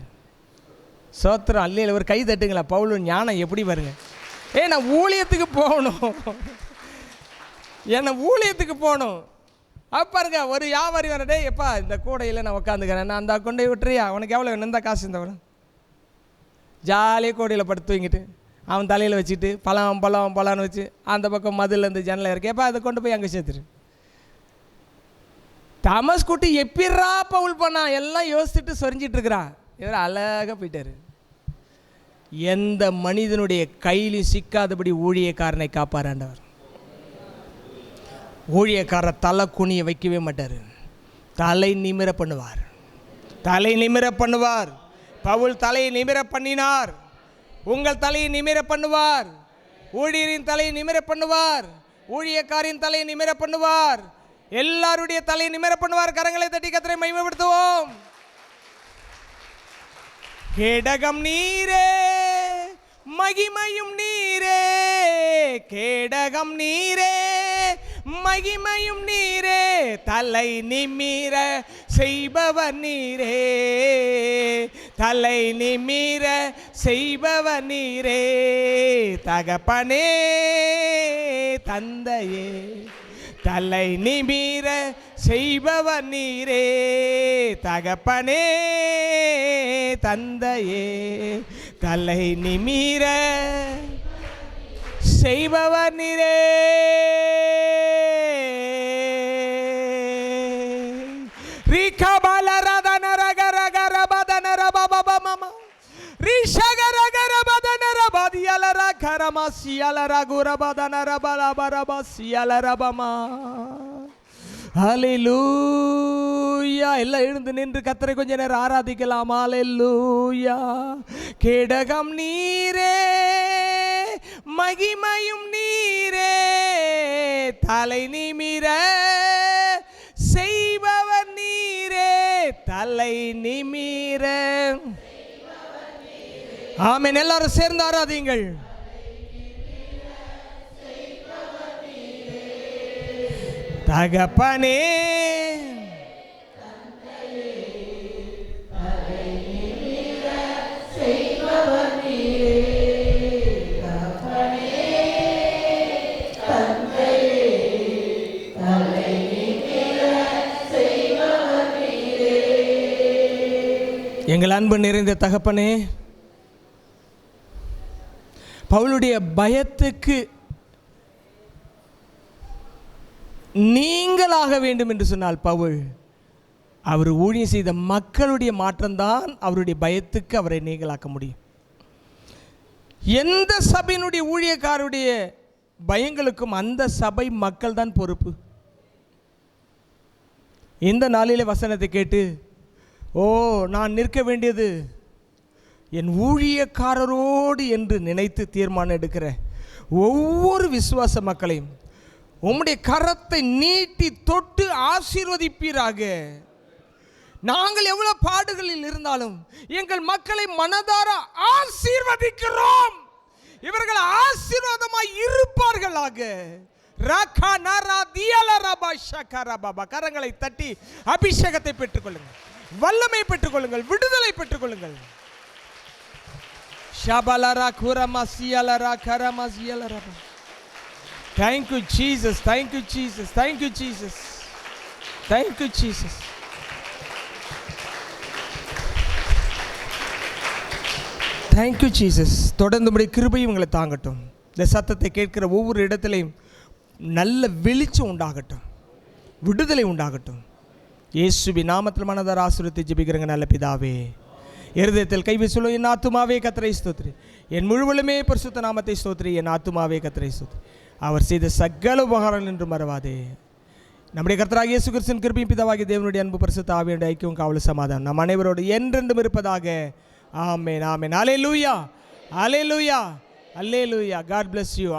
சோத்திரம் அல்லையில் ஒரு கை தட்டுங்களா. பவுல் ஞானம் எப்படி பாருங்க. நான் ஊழியத்துக்கு போகணும், என்னை ஊழியத்துக்கு போகணும். பாருங்க, ஒரு வியாபாரி வரடே, எப்பா இந்த கூடையில் நான் உட்காந்துக்கிறேன், நான் அந்த கொண்டே விட்டுறியா, அவனுக்கு எவ்வளோ வேணும், இந்த காசு இருந்தவன ஜாலியாக கூடையில் படுத்து வைங்கிட்டு அவன் தலையில் வச்சுட்டு பழம்னு வச்சு அந்த பக்கம் மதில் இருந்து ஜன்னலை இறக்கி, எப்பா அதை கொண்டு போய் அங்கே சேர்த்துரு. தமஸ்குட்டி எப்பிரா பவுல் பண்ணான் எல்லாம் யோசிச்சுட்டு சொரிஞ்சிட்டு இருக்கிறான். இவர் அழகாக போயிட்டார். எந்த மனிதனுடைய கையிலும் சிக்காதபடி ஊழியக்காரனை காப்பார் ஆண்டவர். ஊழியக்காரர் தலை குனிய வைக்கவே மாட்டார், தலை நிமிர பண்ணுவார், தலை நிமிர பண்ணுவார். பவுல் தலையை நிமிர பண்ணினார், உங்கள் தலையை நிமிர பண்ணுவார். ஊழியரின் தலையை நிமிர பண்ணுவார், ஊழியக்காரின் தலையை நிமிர பண்ணுவார், எல்லாருடைய தலையை நிமிர பண்ணுவார். கரங்களை தட்டி கர்த்தரை மகிமைப்படுத்துவோம். கேடகம் நீரே, மகிமையும் நீரே, கேடகம் நீரே, மகிமையும் நீரே, தலை நிமிர செய்பவர் நீரே, தலை நிமிர செய்பவர் நீரே, தகப்பனே தந்தையே, தலை நிமிர செய்பவர் நீரே, தகப்பனே தந்தையே, தலை நிமிர செய்பவர் நீரே. ஹல்லேலூயா. எல்லாம் எழுந்து நின்று கர்த்தரை கொஞ்ச நேரம் ஆராதிக்கலாம். ஹல்லேலூயா. கேடகம் நீரே, மகிமையும் நீரே, தலை நிமிர செய்பவர் நீரே, தலை நிமிர. ஆமென். எல்லாரும் சேர்ந்து ஆராதிங்கள். தகப்பனே எங்கள் அன்பு நிறைந்த தகப்பனே, பவுலுடைய பயத்துக்கு நீங்களாக வேண்டும் என்று சொன்னால் பவுல் அவர் ஊழியம் செய்த மக்களுடைய மாற்றம்தான் அவருடைய பயத்துக்கு அவரை நீங்களாக்க முடியும். எந்த சபையினுடைய ஊழியக்காரருடைய பயங்களுக்கும் அந்த சபை மக்கள் தான் பொறுப்பு. இந்த நாளிலே வசனத்தை கேட்டு நான் நிற்க வேண்டியது என் ஊழியக்காரரோடு என்று நினைத்து தீர்மானம் எடுக்கிற ஒவ்வொரு விசுவாச மக்களையும் உம்முடைய கரத்தை நீட்டி தொட்டு ஆசீர்வதிப்பீராக. நாங்கள் எவ்வளவு பாடுகளில் இருந்தாலும் எங்கள் மக்களை மனதார ஆசீர்வதிக்கிறோம். இவர்கள் ஆசீர்வாதமாய் இருப்பார்களாக. கரங்களை தட்டி அபிஷேகத்தை பெற்றுக்கொள்ளுங்கள், வல்லமை பெற்றுக்கொள்ளுங்கள், விடுதலை பெற்றுக்கொள்ளுங்கள். Thank you Jesus, thank you Jesus, thank you Jesus, thank you Jesus. Thank you Jesus. தொடர்ந்து உம்முடைய கிருபை உங்களை தாங்கட்டும். இந்த சத்தத்தை கேட்கிற ஒவ்வொரு இடத்திலையும் நல்ல வெளிச்சம் உண்டாகட்டும், விடுதலை உண்டாகட்டும். இயேசுவின் நாமத்தில் மனதார ஆசீர்வதித்து ஜெபிக்கிறேங்க நல்ல பிதாவே. இருதயத்தில் கைவி சொல்லும், என் ஆத்துமாவே கர்த்தரை ஸ்தோத்திரி, என் முழுவலுமே பரிசுத்த நாமத்தை ஸ்தோத்திரி, என் ஆத்துமாவே கர்த்தரை ஸ்தோத்திரி, அவர் செய்த சகல உபகாரங்கள் என்று மறவாதே. நம்முடைய கர்த்தராகிய இயேசு கிறிஸ்துவின் கிருபையும் பிதாவாகிய தேவனுடைய அன்பு பரிசுத்த ஆவியுடைய ஐக்கியம் காவல் சமாதானம் நம் அனைவரோடு என்றென்றும் இருப்பதாக. ஆமென், ஆமென். அல்லேலூயா, அல்லேலூயா, அல்லேலூயா. God bless you.